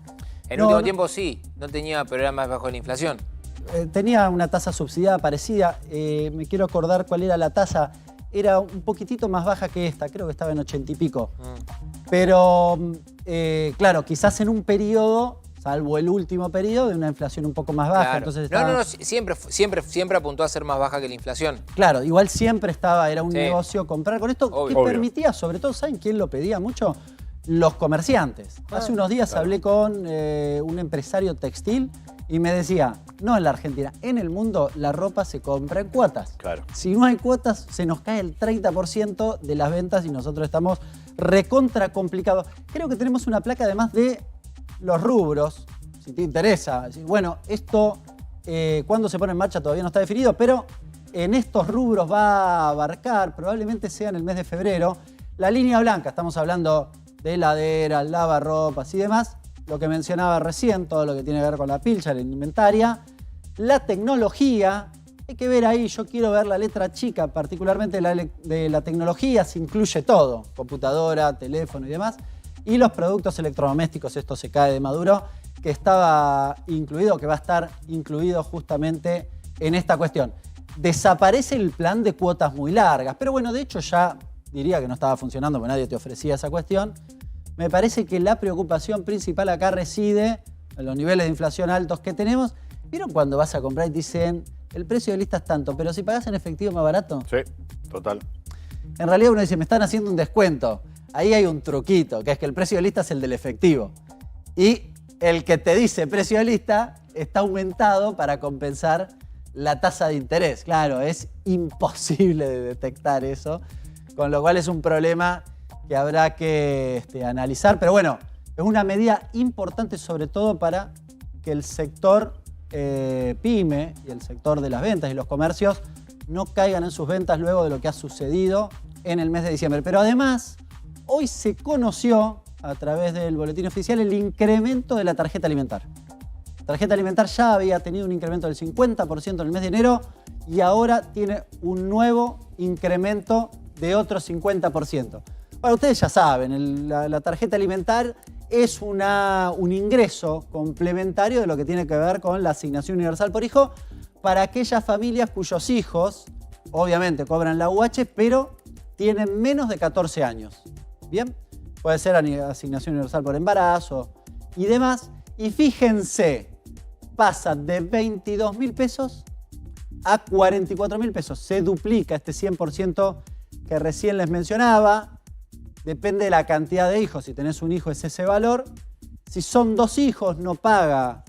En último tiempo sí, no tenía, pero era más bajo de la inflación. Tenía una tasa subsidiada parecida, me quiero acordar cuál era la tasa, era un poquitito más baja que esta, creo que estaba en 80 y pico. Pero, claro, quizás en un periodo, salvo el último periodo, de una inflación un poco más baja. Claro. Entonces estaba... No, siempre apuntó a ser más baja que la inflación. Claro, igual siempre era un negocio comprar con esto, que permitía, sobre todo, ¿saben quién lo pedía mucho? Los comerciantes. Hace unos días hablé con un empresario textil y me decía, no en la Argentina, en el mundo la ropa se compra en cuotas. Claro. Si no hay cuotas, se nos cae el 30% de las ventas y nosotros estamos recontra complicados. Creo que tenemos una placa además de los rubros, si te interesa. Bueno, esto, cuando se pone en marcha todavía no está definido, pero en estos rubros va a abarcar, probablemente sea en el mes de febrero, la línea blanca. Estamos hablando de heladeras, lavarropas y demás. Lo que mencionaba recién, todo lo que tiene que ver con la pilcha, la indumentaria, la tecnología. Hay que ver ahí, yo quiero ver la letra chica, particularmente de la tecnología, se incluye todo, computadora, teléfono y demás. y los productos electrodomésticos, esto se cae de maduro, que estaba incluido, que va a estar incluido justamente en esta cuestión. Desaparece el plan de cuotas muy largas, pero bueno, de hecho ya diría que no estaba funcionando porque nadie te ofrecía esa cuestión. Me parece que la preocupación principal acá reside en los niveles de inflación altos que tenemos. ¿Vieron cuando vas a comprar y te dicen el precio de lista es tanto, pero si pagás en efectivo más barato? Sí, total. En realidad uno dice, me están haciendo un descuento. Ahí hay un truquito, que es que el precio de lista es el del efectivo. Y el que te dice precio de lista está aumentado para compensar la tasa de interés. Claro, es imposible de detectar eso, con lo cual es un problema que habrá que analizar. Pero bueno, es una medida importante sobre todo para que el sector pyme y el sector de las ventas y los comercios no caigan en sus ventas luego de lo que ha sucedido en el mes de diciembre. Pero además, hoy se conoció a través del boletín oficial el incremento de la tarjeta alimentar. La tarjeta alimentar ya había tenido un incremento del 50% en el mes de enero y ahora tiene un nuevo incremento de otro 50%. Bueno, ustedes ya saben, la tarjeta alimentar es un ingreso complementario de lo que tiene que ver con la asignación universal por hijo para aquellas familias cuyos hijos, obviamente, cobran la UH, pero tienen menos de 14 años. ¿Bien? Puede ser asignación universal por embarazo y demás. Y fíjense, pasa de 22.000 pesos a 44.000 pesos. Se duplica este 100% que recién les mencionaba. Depende de la cantidad de hijos. Si tenés un hijo es ese valor. Si son 2 hijos no paga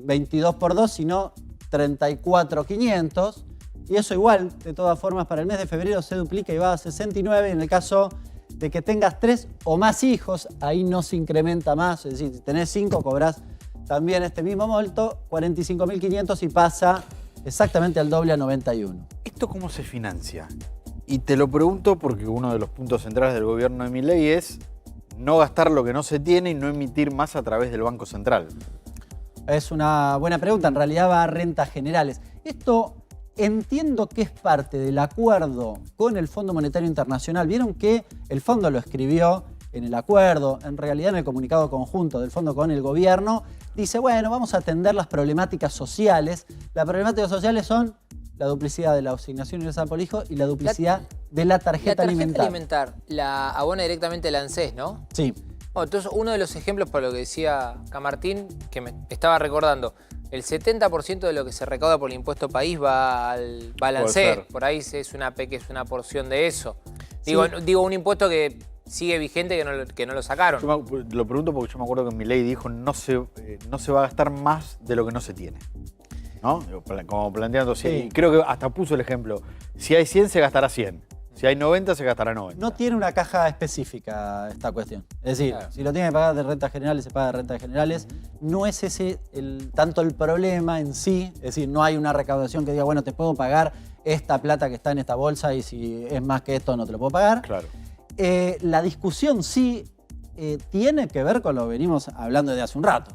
22 por 2, sino 34.500. Y eso igual, de todas formas, para el mes de febrero se duplica y va a 69. En el caso de que tengas 3 o más hijos, ahí no se incrementa más. Es decir, si tenés 5, cobrás también este mismo monto, 45.500 y pasa exactamente al doble a 91. ¿Esto cómo se financia? Y te lo pregunto porque uno de los puntos centrales del gobierno de Milei es no gastar lo que no se tiene y no emitir más a través del Banco Central. Es una buena pregunta. En realidad va a rentas generales. Esto entiendo que es parte del acuerdo con el Fondo Monetario Internacional. Vieron que el fondo lo escribió en el acuerdo, en realidad en el comunicado conjunto del fondo con el gobierno. Dice, bueno, vamos a atender las problemáticas sociales. Las problemáticas sociales son la duplicidad de la asignación universal por hijo y la duplicidad de la tarjeta alimentar. La tarjeta alimentar la abona directamente el ANSES, ¿no? Sí. Bueno, entonces, uno de los ejemplos, por lo que decía Camartín, que me estaba recordando, el 70% de lo que se recauda por el impuesto país va al ANSES. Por ahí es una porción de eso. Sí. Digo, un impuesto que sigue vigente que no lo sacaron. Yo lo pregunto porque yo me acuerdo que Milei dijo no se va a gastar más de lo que no se tiene. ¿No? Como planteando, sí. Creo que hasta puso el ejemplo. Si hay 100, se gastará 100. Si hay 90, se gastará 90. No tiene una caja específica esta cuestión. Es decir, si lo tiene que pagar de rentas generales, se paga de rentas generales. No es ese tanto el problema en sí. Es decir, no hay una recaudación que diga, bueno, te puedo pagar esta plata que está en esta bolsa y si es más que esto no te lo puedo pagar. Claro. La discusión sí tiene que ver con lo que venimos hablando de hace un rato,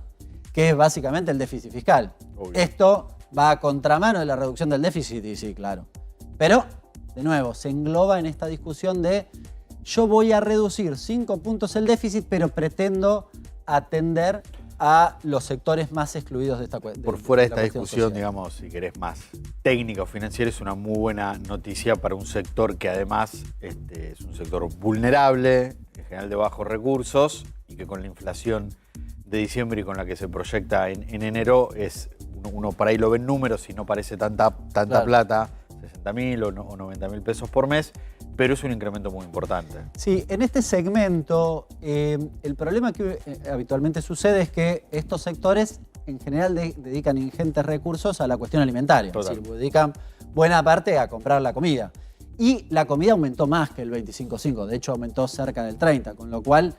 que es básicamente el déficit fiscal. Obvio. Esto va a contramano de la reducción del déficit, y sí, claro. Pero, de nuevo, se engloba en esta discusión de yo voy a reducir 5 puntos el déficit, pero pretendo atender a los sectores más excluidos de esta cuestión. Por fuera de esta discusión, digamos, si querés más técnica o financiera, es una muy buena noticia para un sector que además es un sector vulnerable, en general de bajos recursos, y que con la inflación de diciembre y con la que se proyecta en enero, uno por ahí lo ve en números y no parece tanta claro. Plata, 60.000 o 90.000 pesos por mes, pero es un incremento muy importante. Sí, en este segmento el problema que habitualmente sucede es que estos sectores en general dedican ingentes recursos a la cuestión alimentaria. Total. Es decir, dedican buena parte a comprar la comida. Y la comida aumentó más que el 25.5, de hecho aumentó cerca del 30, con lo cual,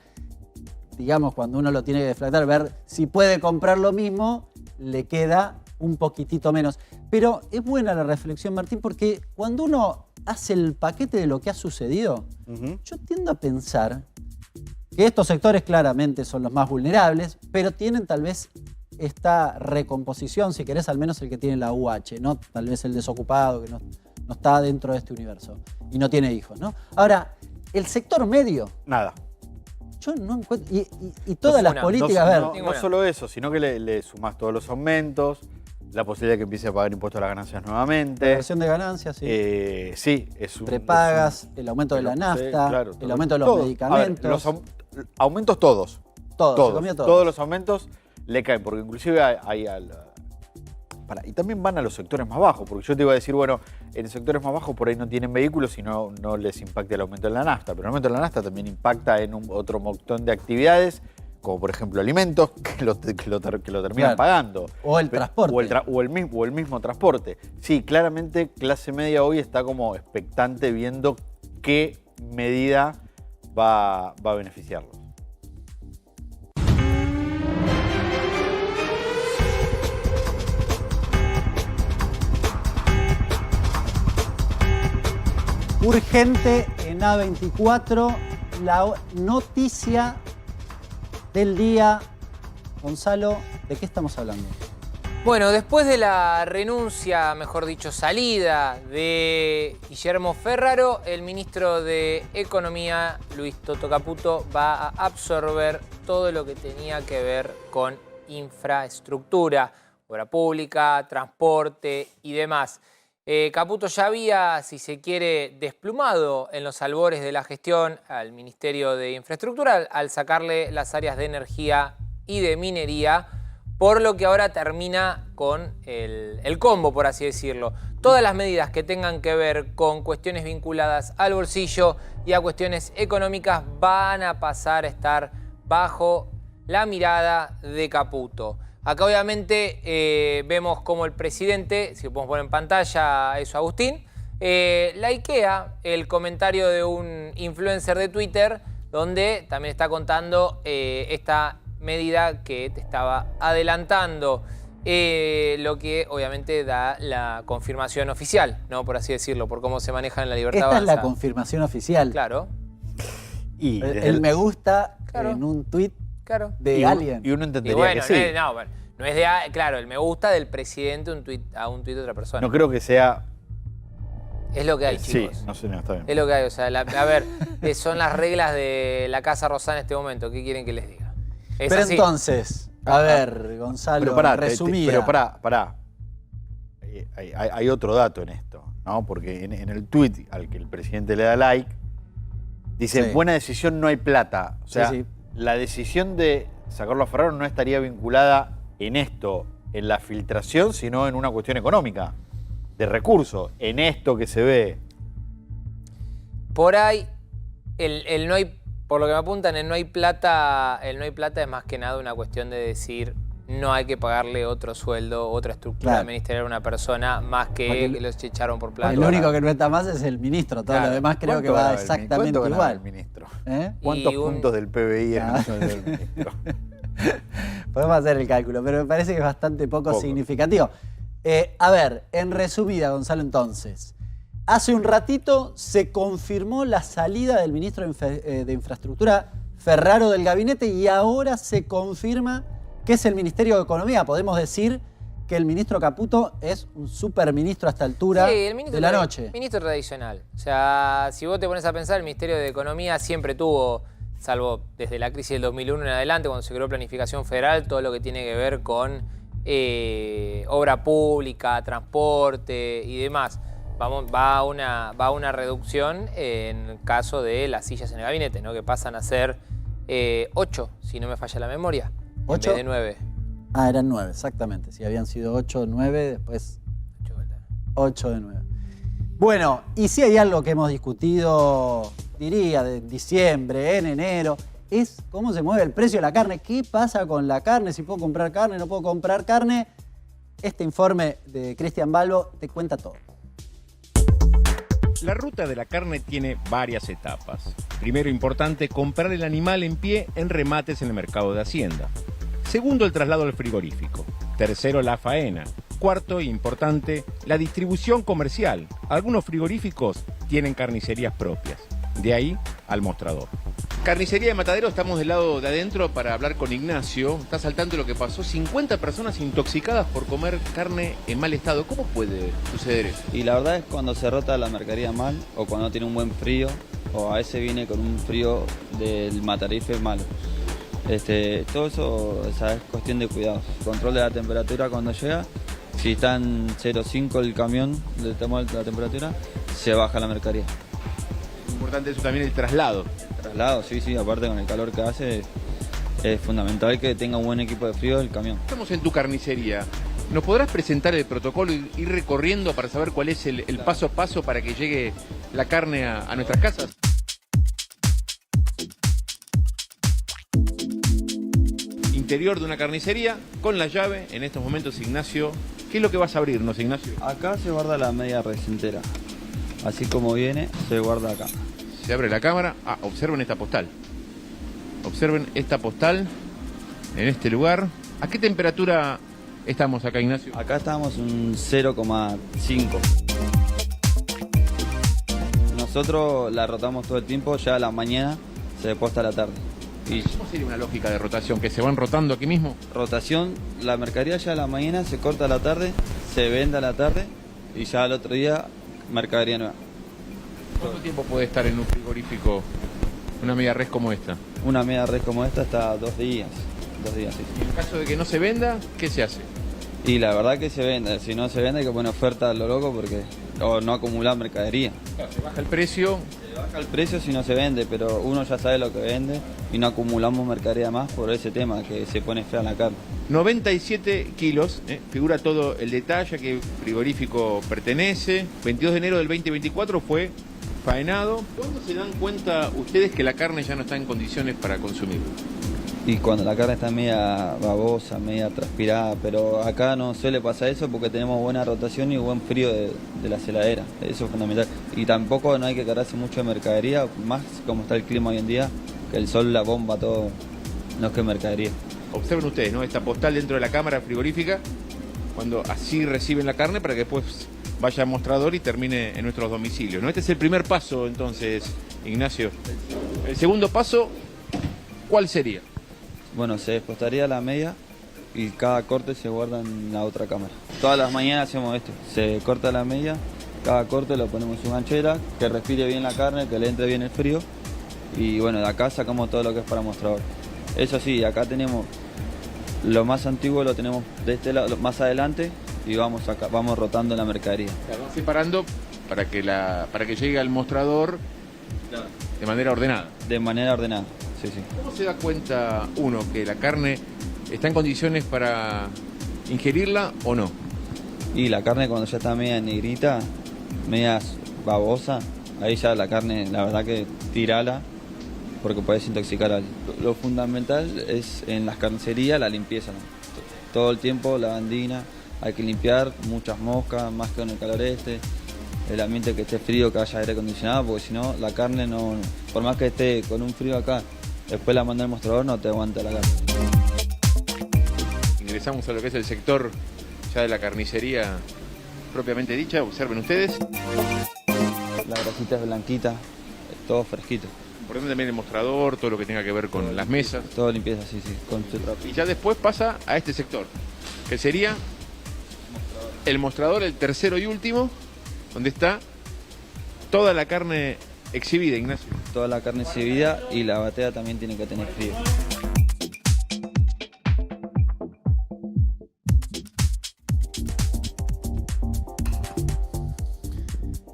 digamos, cuando uno lo tiene que deflactar, ver si puede comprar lo mismo, le queda un poquitito menos. Pero es buena la reflexión, Martín, porque cuando uno hace el paquete de lo que ha sucedido, yo tiendo a pensar que estos sectores claramente son los más vulnerables, pero tienen tal vez esta recomposición, si querés, al menos el que tiene la UH, ¿no? Tal vez el desocupado, que no está dentro de este universo y no tiene hijos, ¿no? Ahora, el sector medio... Nada. Yo no encuentro... Y todas las políticas, No solo eso, sino que le sumás todos los aumentos, la posibilidad de que empiece a pagar impuestos a las ganancias nuevamente. Reversión de ganancias, sí. Sí, es un... Prepagas, el aumento de la nafta, claro, el aumento de los medicamentos. A ver, los aumentos todos. Todos. Todos los aumentos le caen, porque inclusive hay y también van a los sectores más bajos, porque yo te iba a decir, bueno, en sectores más bajos por ahí no tienen vehículos y no les impacta el aumento de la nafta, pero el aumento de la nafta también impacta en otro montón de actividades, como por ejemplo alimentos, que lo terminan pagando. O el transporte. O el mismo transporte. Sí, claramente clase media hoy está como expectante viendo qué medida va a beneficiarlos. Urgente en A24, la noticia del día. Gonzalo, ¿de qué estamos hablando? Bueno, después de la renuncia, mejor dicho, salida de Guillermo Ferraro, el ministro de Economía, Luis Toto Caputo, va a absorber todo lo que tenía que ver con infraestructura, obra pública, transporte y demás. Caputo ya había, si se quiere, desplumado en los albores de la gestión al Ministerio de Infraestructura al sacarle las áreas de energía y de minería, por lo que ahora termina con el combo, por así decirlo. Todas las medidas que tengan que ver con cuestiones vinculadas al bolsillo y a cuestiones económicas van a pasar a estar bajo la mirada de Caputo. Acá obviamente vemos como el presidente, si lo podemos poner en pantalla, eso Agustín, likea el comentario de un influencer de Twitter donde también está contando esta medida que te estaba adelantando, lo que obviamente da la confirmación oficial, ¿no? Por así decirlo, por cómo se maneja en la libertad Esta avanza. es la confirmación oficial. Claro. Y el me gusta en un tuit de alguien. Y uno entendería que sí. No es de... Claro, el me gusta del presidente a un tuit de otra persona. No creo que sea... Es lo que hay, chicos. Sí, no sé, no está bien. Es lo que hay. O sea, a ver, son las reglas de la Casa Rosada en este momento. ¿Qué quieren que les diga? Es pero así. Entonces, a ver, Gonzalo, resumida. Pero pará. Hay otro dato en esto, ¿no? Porque en el tuit al que el presidente le da like, dice, buena decisión, no hay plata. O sea, la decisión de sacarlo a Ferraro no estaría vinculada en esto, en la filtración, sino en una cuestión económica, de recursos, en esto que se ve. Por ahí, el no hay, por lo que me apuntan, el no hay plata es más que nada una cuestión de decir no hay que pagarle otro sueldo, otra estructura ministerial a una persona más que los echaron por plata. El único que no está más es el ministro, todo lo demás creo que va exactamente igual. El ministro? ¿Cuántos puntos del PBI en el sueldo del ministro? Podemos hacer el cálculo, pero me parece que es bastante poco significativo. A ver, en resumida, Gonzalo, entonces, hace un ratito se confirmó la salida del ministro de Infraestructura, Ferraro, del gabinete, y ahora se confirma que es el Ministerio de Economía. Podemos decir que el ministro Caputo es un superministro a esta altura de la noche. Ministro tradicional. O sea, si vos te pones a pensar, el Ministerio de Economía siempre tuvo, salvo desde la crisis del 2001 en adelante, cuando se creó planificación federal, todo lo que tiene que ver con obra pública, transporte y demás. Va a una reducción en el caso de las sillas en el gabinete, ¿no? Que pasan a ser 8, si no me falla la memoria, en vez de 9. Ah, eran 9, exactamente. Si habían sido 8 o 9, después 8 de 9. Bueno, y si hay algo que hemos discutido, diría, de diciembre, en enero, es cómo se mueve el precio de la carne. ¿Qué pasa con la carne? Si puedo comprar carne, no puedo comprar carne. Este informe de Cristian Balbo te cuenta todo. La ruta de la carne tiene varias etapas. Primero, importante, comprar el animal en pie en remates en el mercado de Hacienda. Segundo, el traslado al frigorífico. Tercero, la faena. Cuarto, importante, la distribución comercial. Algunos frigoríficos tienen carnicerías propias. De ahí al mostrador. Carnicería de Matadero, estamos del lado de adentro para hablar con Ignacio. Está saltando lo que pasó, 50 personas intoxicadas por comer carne en mal estado. ¿Cómo puede suceder eso? Y la verdad es cuando se rota la mercadería mal o cuando tiene un buen frío o a veces viene con un frío del matarife malo. Todo eso, o sea, es cuestión de cuidados. Control de la temperatura cuando llega. Si está en 0,5 el camión del tema de la temperatura, se baja la mercadería. Importante eso también, el traslado. Traslado, sí, aparte con el calor que hace, es fundamental que tenga un buen equipo de frío el camión. Estamos en tu carnicería. ¿Nos podrás presentar el protocolo y ir recorriendo para saber cuál es el paso a paso para que llegue la carne a nuestras casas? Interior de una carnicería con la llave. En estos momentos, Ignacio, ¿qué es lo que vas a abrirnos, Ignacio? Acá se guarda la media res entera. Así como viene, se guarda acá. Se abre la cámara. Observen esta postal. Observen esta postal en este lugar. ¿A qué temperatura estamos acá, Ignacio? Acá estamos en 0,5. Nosotros la rotamos todo el tiempo, ya a la mañana se posta a la tarde. ¿Cómo sería una lógica de rotación? ¿Que se van rotando aquí mismo? Rotación, la mercadería ya a la mañana se corta a la tarde, se vende a la tarde y ya al otro día mercadería nueva. ¿Cuánto tiempo puede estar en un frigorífico una media res como esta? Una media res como esta está 2 días. 2 días, sí. Y en caso de que no se venda, ¿qué se hace? Y la verdad que se vende. Si no se vende hay que poner oferta a lo loco porque o no acumular mercadería. Claro, se baja el precio. Se baja el precio si no se vende, pero uno ya sabe lo que vende y no acumulamos mercadería más por ese tema, que se pone fea la carne. 97 kilos, figura todo el detalle, a qué frigorífico pertenece. 22 de enero del 2024 fue faenado. ¿Cuándo se dan cuenta ustedes que la carne ya no está en condiciones para consumir? Y cuando la carne está media babosa, media transpirada, pero acá no suele pasar eso porque tenemos buena rotación y buen frío de la heladera, eso es fundamental. Y tampoco no hay que cargarse mucho de mercadería, más como está el clima hoy en día, que el sol la bomba todo, no es que mercadería. Observen ustedes, ¿no? Esta postal dentro de la cámara frigorífica, cuando así reciben la carne para que después vaya al mostrador y termine en nuestros domicilios, ¿no? Este es el primer paso entonces, Ignacio. El segundo paso, ¿cuál sería? Bueno, se despostaría la media y cada corte se guarda en la otra cámara. Todas las mañanas hacemos esto, se corta la media, cada corte lo ponemos en su ganchera, que respire bien la carne, que le entre bien el frío y bueno, de acá sacamos todo lo que es para mostrador. Eso sí, acá tenemos lo más antiguo, lo tenemos de este lado, más adelante y vamos rotando la mercadería. La van separando para que llegue al mostrador de manera ordenada. De manera ordenada. Sí. ¿Cómo se da cuenta uno que la carne está en condiciones para ingerirla o no? Y la carne cuando ya está media negrita, media babosa, ahí ya la carne, la verdad que tirala, porque puedes intoxicar a alguien. Lo fundamental es en las carnicerías la limpieza, ¿no? Todo el tiempo lavandina, hay que limpiar, muchas moscas, más que con el calor el ambiente que esté frío, que haya aire acondicionado, porque si no la carne no, por más que esté con un frío acá, después la manda al mostrador, no te aguanta la carne. Ingresamos a lo que es el sector ya de la carnicería propiamente dicha, observen ustedes. La grasita es blanquita, todo fresquito. Importante también el mostrador, todo lo que tenga que ver con las mesas. Todo limpieza, sí, con su trapo. Y ya después pasa a este sector, que sería el mostrador, el tercero y último, donde está toda la carne exhibida, Ignacio. Toda la carne exhibida y la batea también tiene que tener frío.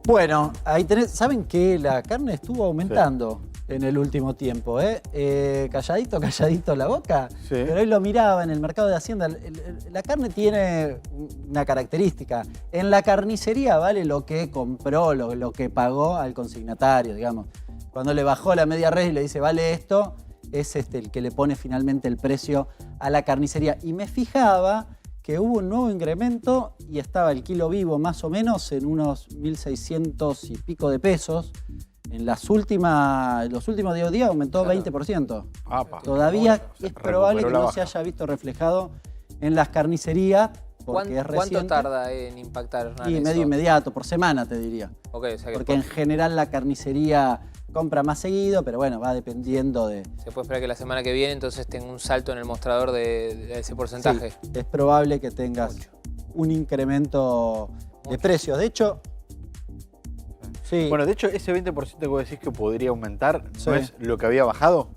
Bueno, ahí tenés, ¿saben que la carne estuvo aumentando en el último tiempo? Calladito la boca, pero hoy lo miraba en el mercado de Hacienda. La carne tiene una característica. En la carnicería vale lo que compró, lo que pagó al consignatario, digamos. Cuando le bajó la media res y le dice, vale esto, es el que le pone finalmente el precio a la carnicería. Y me fijaba que hubo un nuevo incremento y estaba el kilo vivo más o menos en unos 1.600 y pico de pesos. En los últimos 10 días aumentó 20%. Todavía es probable que no se haya visto reflejado en las carnicerías porque es reciente. ¿Cuánto tarda en impactar, Hernán? Y medio inmediato, por semana te diría. Okay, o sea que porque en general la carnicería compra más seguido, pero bueno, va dependiendo de... Se puede esperar que la semana que viene entonces tenga un salto en el mostrador de ese porcentaje. Sí, es probable que tengas un incremento de precios. De hecho, Sí. Bueno, de hecho, ese 20% que vos decís que podría aumentar, Sí. ¿no es lo que había bajado?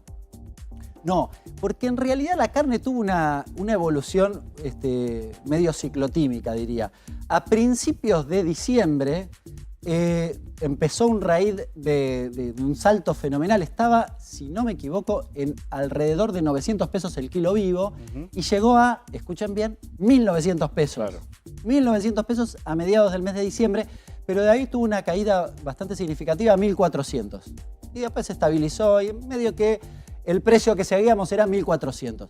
No, porque en realidad la carne tuvo una evolución medio ciclotímica, diría. A principios de diciembre empezó un raíz de un salto fenomenal. Estaba, si no me equivoco, en alrededor de 900 pesos el kilo vivo y llegó a, escuchen bien, 1.900 pesos. Claro. 1.900 pesos a mediados del mes de diciembre, pero de ahí tuvo una caída bastante significativa a 1.400. Y después se estabilizó y medio que el precio que seguíamos era 1.400.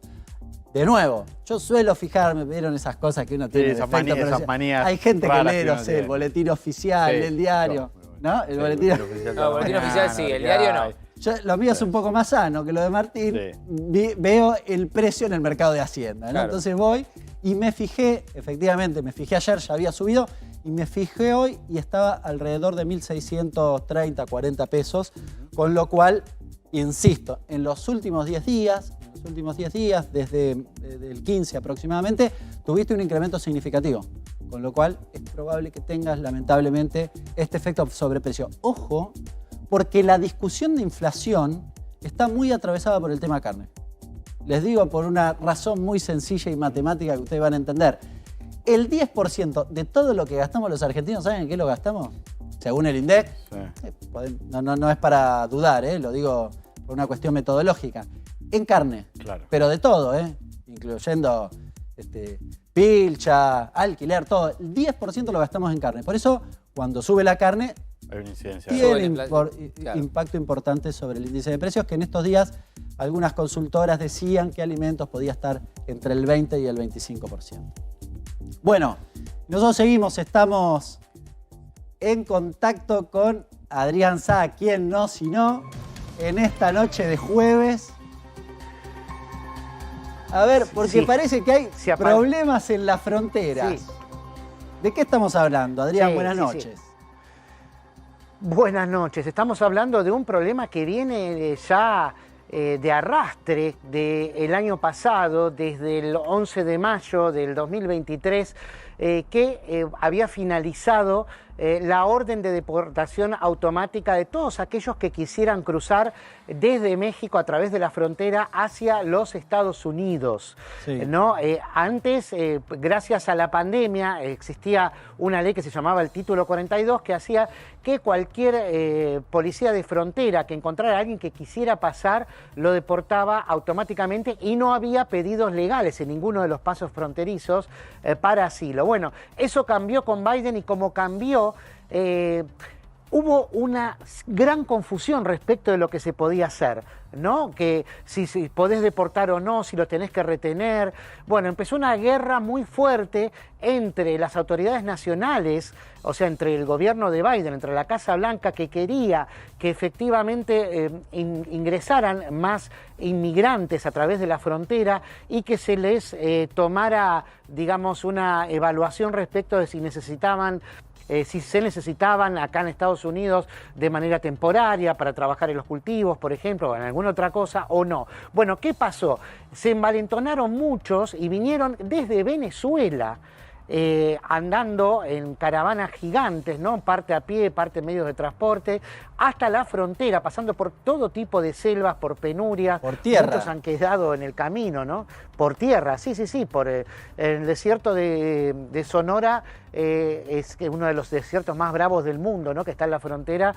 De nuevo, yo suelo fijarme, vieron esas cosas que uno tiene. esas defecto, pero manías hay gente que raras lee, que no uno sé, tiene. el boletín oficial, Sí, el diario. ¿No? El boletín oficial. No, boletín oficial sí, el diario no. Yo, lo mío es un poco más sano que lo de Martín. Sí. Veo el precio en el mercado de Hacienda, ¿no? Claro. Entonces voy y me fijé, efectivamente, me fijé ayer, ya había subido, y me fijé hoy y estaba alrededor de 1.630, 40 pesos, con lo cual, insisto, en los últimos 10 días, desde el 15 aproximadamente, tuviste un incremento significativo. Con lo cual es probable que tengas, lamentablemente, este efecto sobreprecio. Ojo, porque la discusión de inflación está muy atravesada por el tema carne. Les digo por una razón muy sencilla y matemática que ustedes van a entender. El 10% de todo lo que gastamos los argentinos, ¿saben en qué lo gastamos? Según el INDEC, no es para dudar, lo digo por una cuestión metodológica. En carne, Claro. pero de todo, incluyendo pilcha, alquiler, todo. El 10% lo gastamos en carne. Por eso, cuando sube la carne, Hay una incidencia. tiene Claro. impacto importante sobre el índice de precios, que en estos días algunas consultoras decían que alimentos podía estar entre el 20 y el 25%. Bueno, nosotros estamos en contacto con Adrián Sá, ¿quién no, si no? En esta noche de jueves. A ver, porque parece que hay problemas en las fronteras. Sí. ¿De qué estamos hablando, Adrián? Sí, Buenas sí, noches. Buenas noches. Estamos hablando de un problema que viene ya de arrastre del año pasado, desde el 11 de mayo del 2023, que había finalizado la orden de deportación automática de todos aquellos que quisieran cruzar desde México a través de la frontera hacia los Estados Unidos. Sí. ¿No? Antes, gracias a la pandemia, existía una ley que se llamaba el Título 42 que hacía que cualquier policía de frontera que encontrara a alguien que quisiera pasar lo deportaba automáticamente y no había pedidos legales en ninguno de los pasos fronterizos para asilo. Bueno, eso cambió con Biden y como cambió, hubo una gran confusión respecto de lo que se podía hacer, ¿no? Que si podés deportar o no, si lo tenés que retener. Bueno, empezó una guerra muy fuerte entre las autoridades nacionales, o sea, entre el gobierno de Biden, entre la Casa Blanca, que quería que efectivamente ingresaran más inmigrantes a través de la frontera y que se les tomara, digamos, una evaluación respecto de si se necesitaban acá en Estados Unidos de manera temporaria para trabajar en los cultivos, por ejemplo, o en alguna otra cosa, o no. Bueno, ¿qué pasó? Se envalentonaron muchos y vinieron desde Venezuela, andando en caravanas gigantes, ¿no? Parte a pie, parte en medios de transporte, hasta la frontera, pasando por todo tipo de selvas, por penurias. Por tierra. Muchos han quedado en el camino, ¿no? Por tierra, sí, por el desierto de Sonora, es uno de los desiertos más bravos del mundo, ¿no? Que está en la frontera.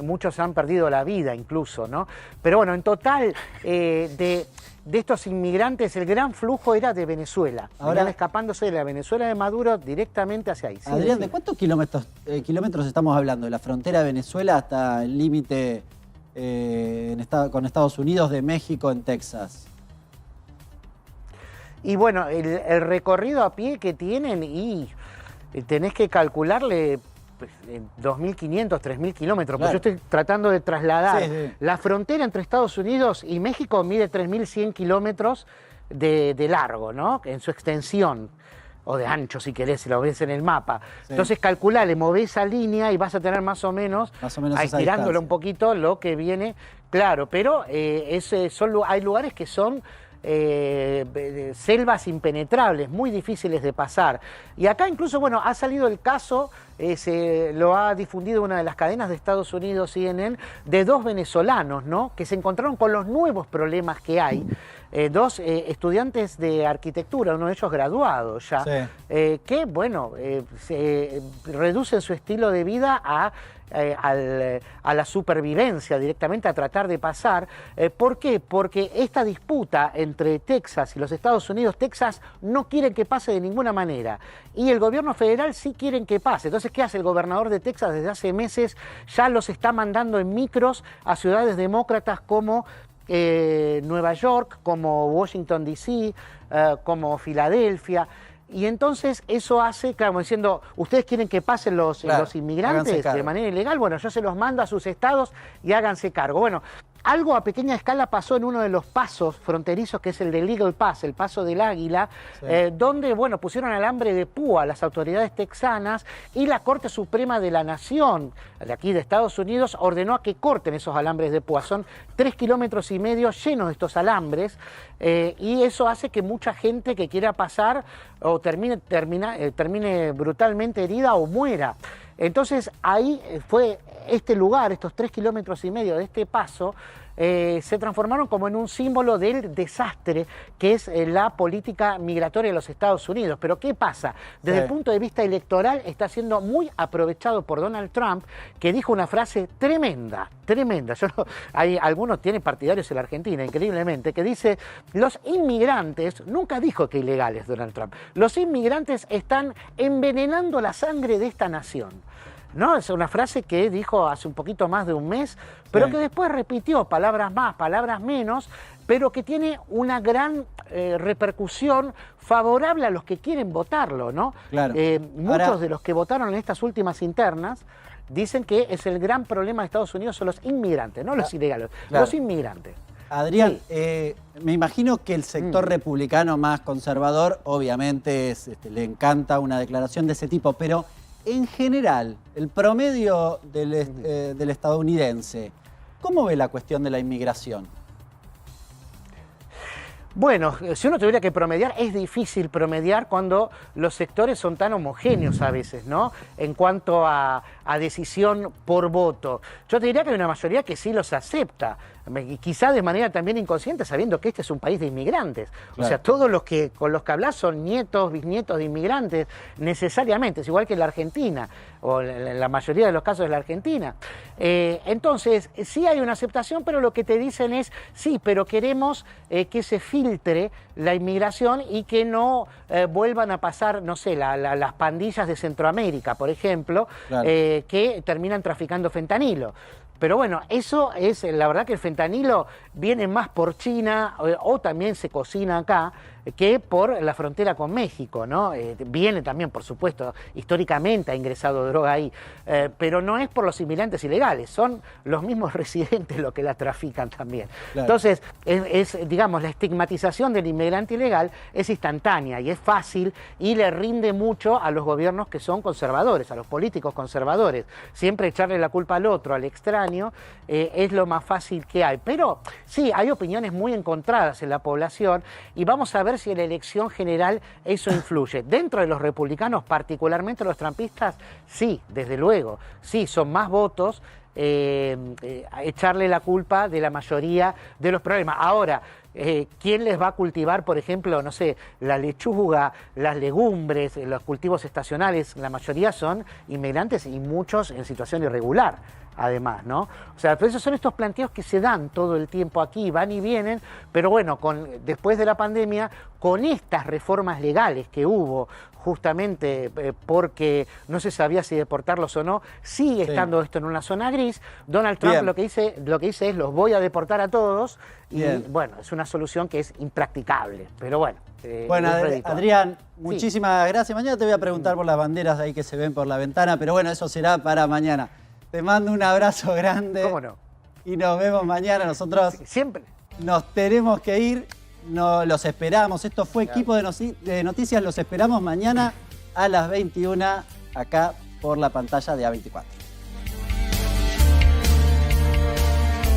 Muchos han perdido la vida incluso, ¿no? Pero bueno, en total, de estos inmigrantes, el gran flujo era de Venezuela. Ahora, venían escapándose de la Venezuela de Maduro directamente hacia ahí. Sí, Adrián, sí. ¿de cuántos kilómetros estamos hablando? ¿De la frontera de Venezuela hasta el límite con Estados Unidos, de México en Texas? Y bueno, el recorrido a pie que tienen, y tenés que calcularle 2.500, 3.000 kilómetros. Claro. Pues yo estoy tratando de trasladar. Sí, sí. La frontera entre Estados Unidos y México mide 3.100 kilómetros de largo, ¿no? En su extensión. O de ancho, si querés, si lo ves en el mapa. Sí. Entonces calculale, movés esa línea y vas a tener más o menos esa estirándolo distancia. un poquito lo que viene. Claro, pero hay lugares que son selvas impenetrables, muy difíciles de pasar. Y acá incluso, bueno, ha salido el caso, se lo ha difundido una de las cadenas de Estados Unidos, CNN, de 2 venezolanos, ¿no?, que se encontraron con los nuevos problemas que hay. 2 estudiantes de arquitectura, uno de ellos graduado ya, que, bueno, se reducen su estilo de vida a la supervivencia, directamente a tratar de pasar. ¿Por qué? Porque esta disputa entre Texas y los Estados Unidos, Texas no quiere que pase de ninguna manera y el gobierno federal sí quieren que pase. Entonces, ¿qué hace el gobernador de Texas? Desde hace meses ya los está mandando en micros a ciudades demócratas como Nueva York, como Washington D.C., como Filadelfia. Y entonces eso hace, claro, diciendo, ¿ustedes quieren que pasen los inmigrantes de manera ilegal? Bueno, yo se los mando a sus estados y háganse cargo. Bueno, algo a pequeña escala pasó en uno de los pasos fronterizos, que es el del Eagle Pass, el Paso del Águila, donde, bueno, pusieron alambre de púa a las autoridades texanas y la Corte Suprema de la Nación, de aquí de Estados Unidos, ordenó a que corten esos alambres de púa. Son 3,5 kilómetros llenos de estos alambres y eso hace que mucha gente que quiera pasar o termine brutalmente herida o muera. Entonces ahí fue este lugar, estos 3,5 kilómetros de este paso, se transformaron como en un símbolo del desastre que es la política migratoria de los Estados Unidos. Pero ¿qué pasa? Desde el punto de vista electoral está siendo muy aprovechado por Donald Trump, que dijo una frase tremenda, tremenda. Algunos tienen partidarios en la Argentina, increíblemente, que dice, los inmigrantes, nunca dijo que ilegales Donald Trump, los inmigrantes están envenenando la sangre de esta nación. ¿No? Es una frase que dijo hace un poquito más de un mes, pero que después repitió palabras más, palabras menos, pero que tiene una gran repercusión favorable a los que quieren votarlo, ¿no? Claro. Muchos de los que votaron en estas últimas internas dicen que es el gran problema de Estados Unidos son los inmigrantes, no los ilegales, los inmigrantes. Adrián, me imagino que el sector republicano más conservador, obviamente, le encanta una declaración de ese tipo, pero en general, el promedio del estadounidense, ¿cómo ve la cuestión de la inmigración? Bueno, si uno tuviera que promediar, es difícil promediar cuando los sectores son tan homogéneos a veces, ¿no? En cuanto a decisión por voto. Yo te diría que hay una mayoría que sí los acepta, quizá de manera también inconsciente, sabiendo que este es un país de inmigrantes. Claro. O sea, todos los que con los que hablas son nietos, bisnietos de inmigrantes, necesariamente, es igual que en la Argentina, o en la mayoría de los casos de la Argentina. Entonces, sí hay una aceptación, pero lo que te dicen es, sí, pero queremos que se filtre la inmigración y que no vuelvan a pasar, no sé, las pandillas de Centroamérica, por ejemplo, claro, que terminan traficando fentanilo. Pero bueno, eso es, la verdad que el fentanilo viene más por China o también se cocina acá que por la frontera con México, ¿no? Viene también, por supuesto, históricamente ha ingresado droga ahí, pero no es por los inmigrantes ilegales, son los mismos residentes los que la trafican también. Claro. Entonces, digamos, la estigmatización del inmigrante ilegal es instantánea y es fácil y le rinde mucho a los gobiernos que son conservadores, a los políticos conservadores. Siempre echarle la culpa al otro, al extraño, es lo más fácil que hay. Pero sí, hay opiniones muy encontradas en la población y vamos a ver si en la elección general eso influye. Dentro de los republicanos, particularmente los trumpistas, sí, desde luego, sí, son más votos a echarle la culpa de la mayoría de los problemas. Ahora, ¿quién les va a cultivar, por ejemplo, no sé, la lechuga, las legumbres, los cultivos estacionales? La mayoría son inmigrantes y muchos en situación irregular, además, ¿no? O sea, pues esos son estos planteos que se dan todo el tiempo aquí, van y vienen, pero bueno, después de la pandemia, con estas reformas legales que hubo, justamente porque no se sabía si deportarlos o no, sigue estando esto en una zona gris. Donald Trump lo que dice es los voy a deportar a todos y bueno, es una solución que es impracticable, pero bueno. Bueno, Adrián, muchísimas gracias. Mañana te voy a preguntar por las banderas ahí que se ven por la ventana, pero bueno, eso será para mañana. Te mando un abrazo grande. ¿Cómo no? Y nos vemos mañana. Nosotros siempre nos tenemos que ir. No, los esperamos. Esto fue Equipo de Noticias. Los esperamos mañana a las 21 acá por la pantalla de A24.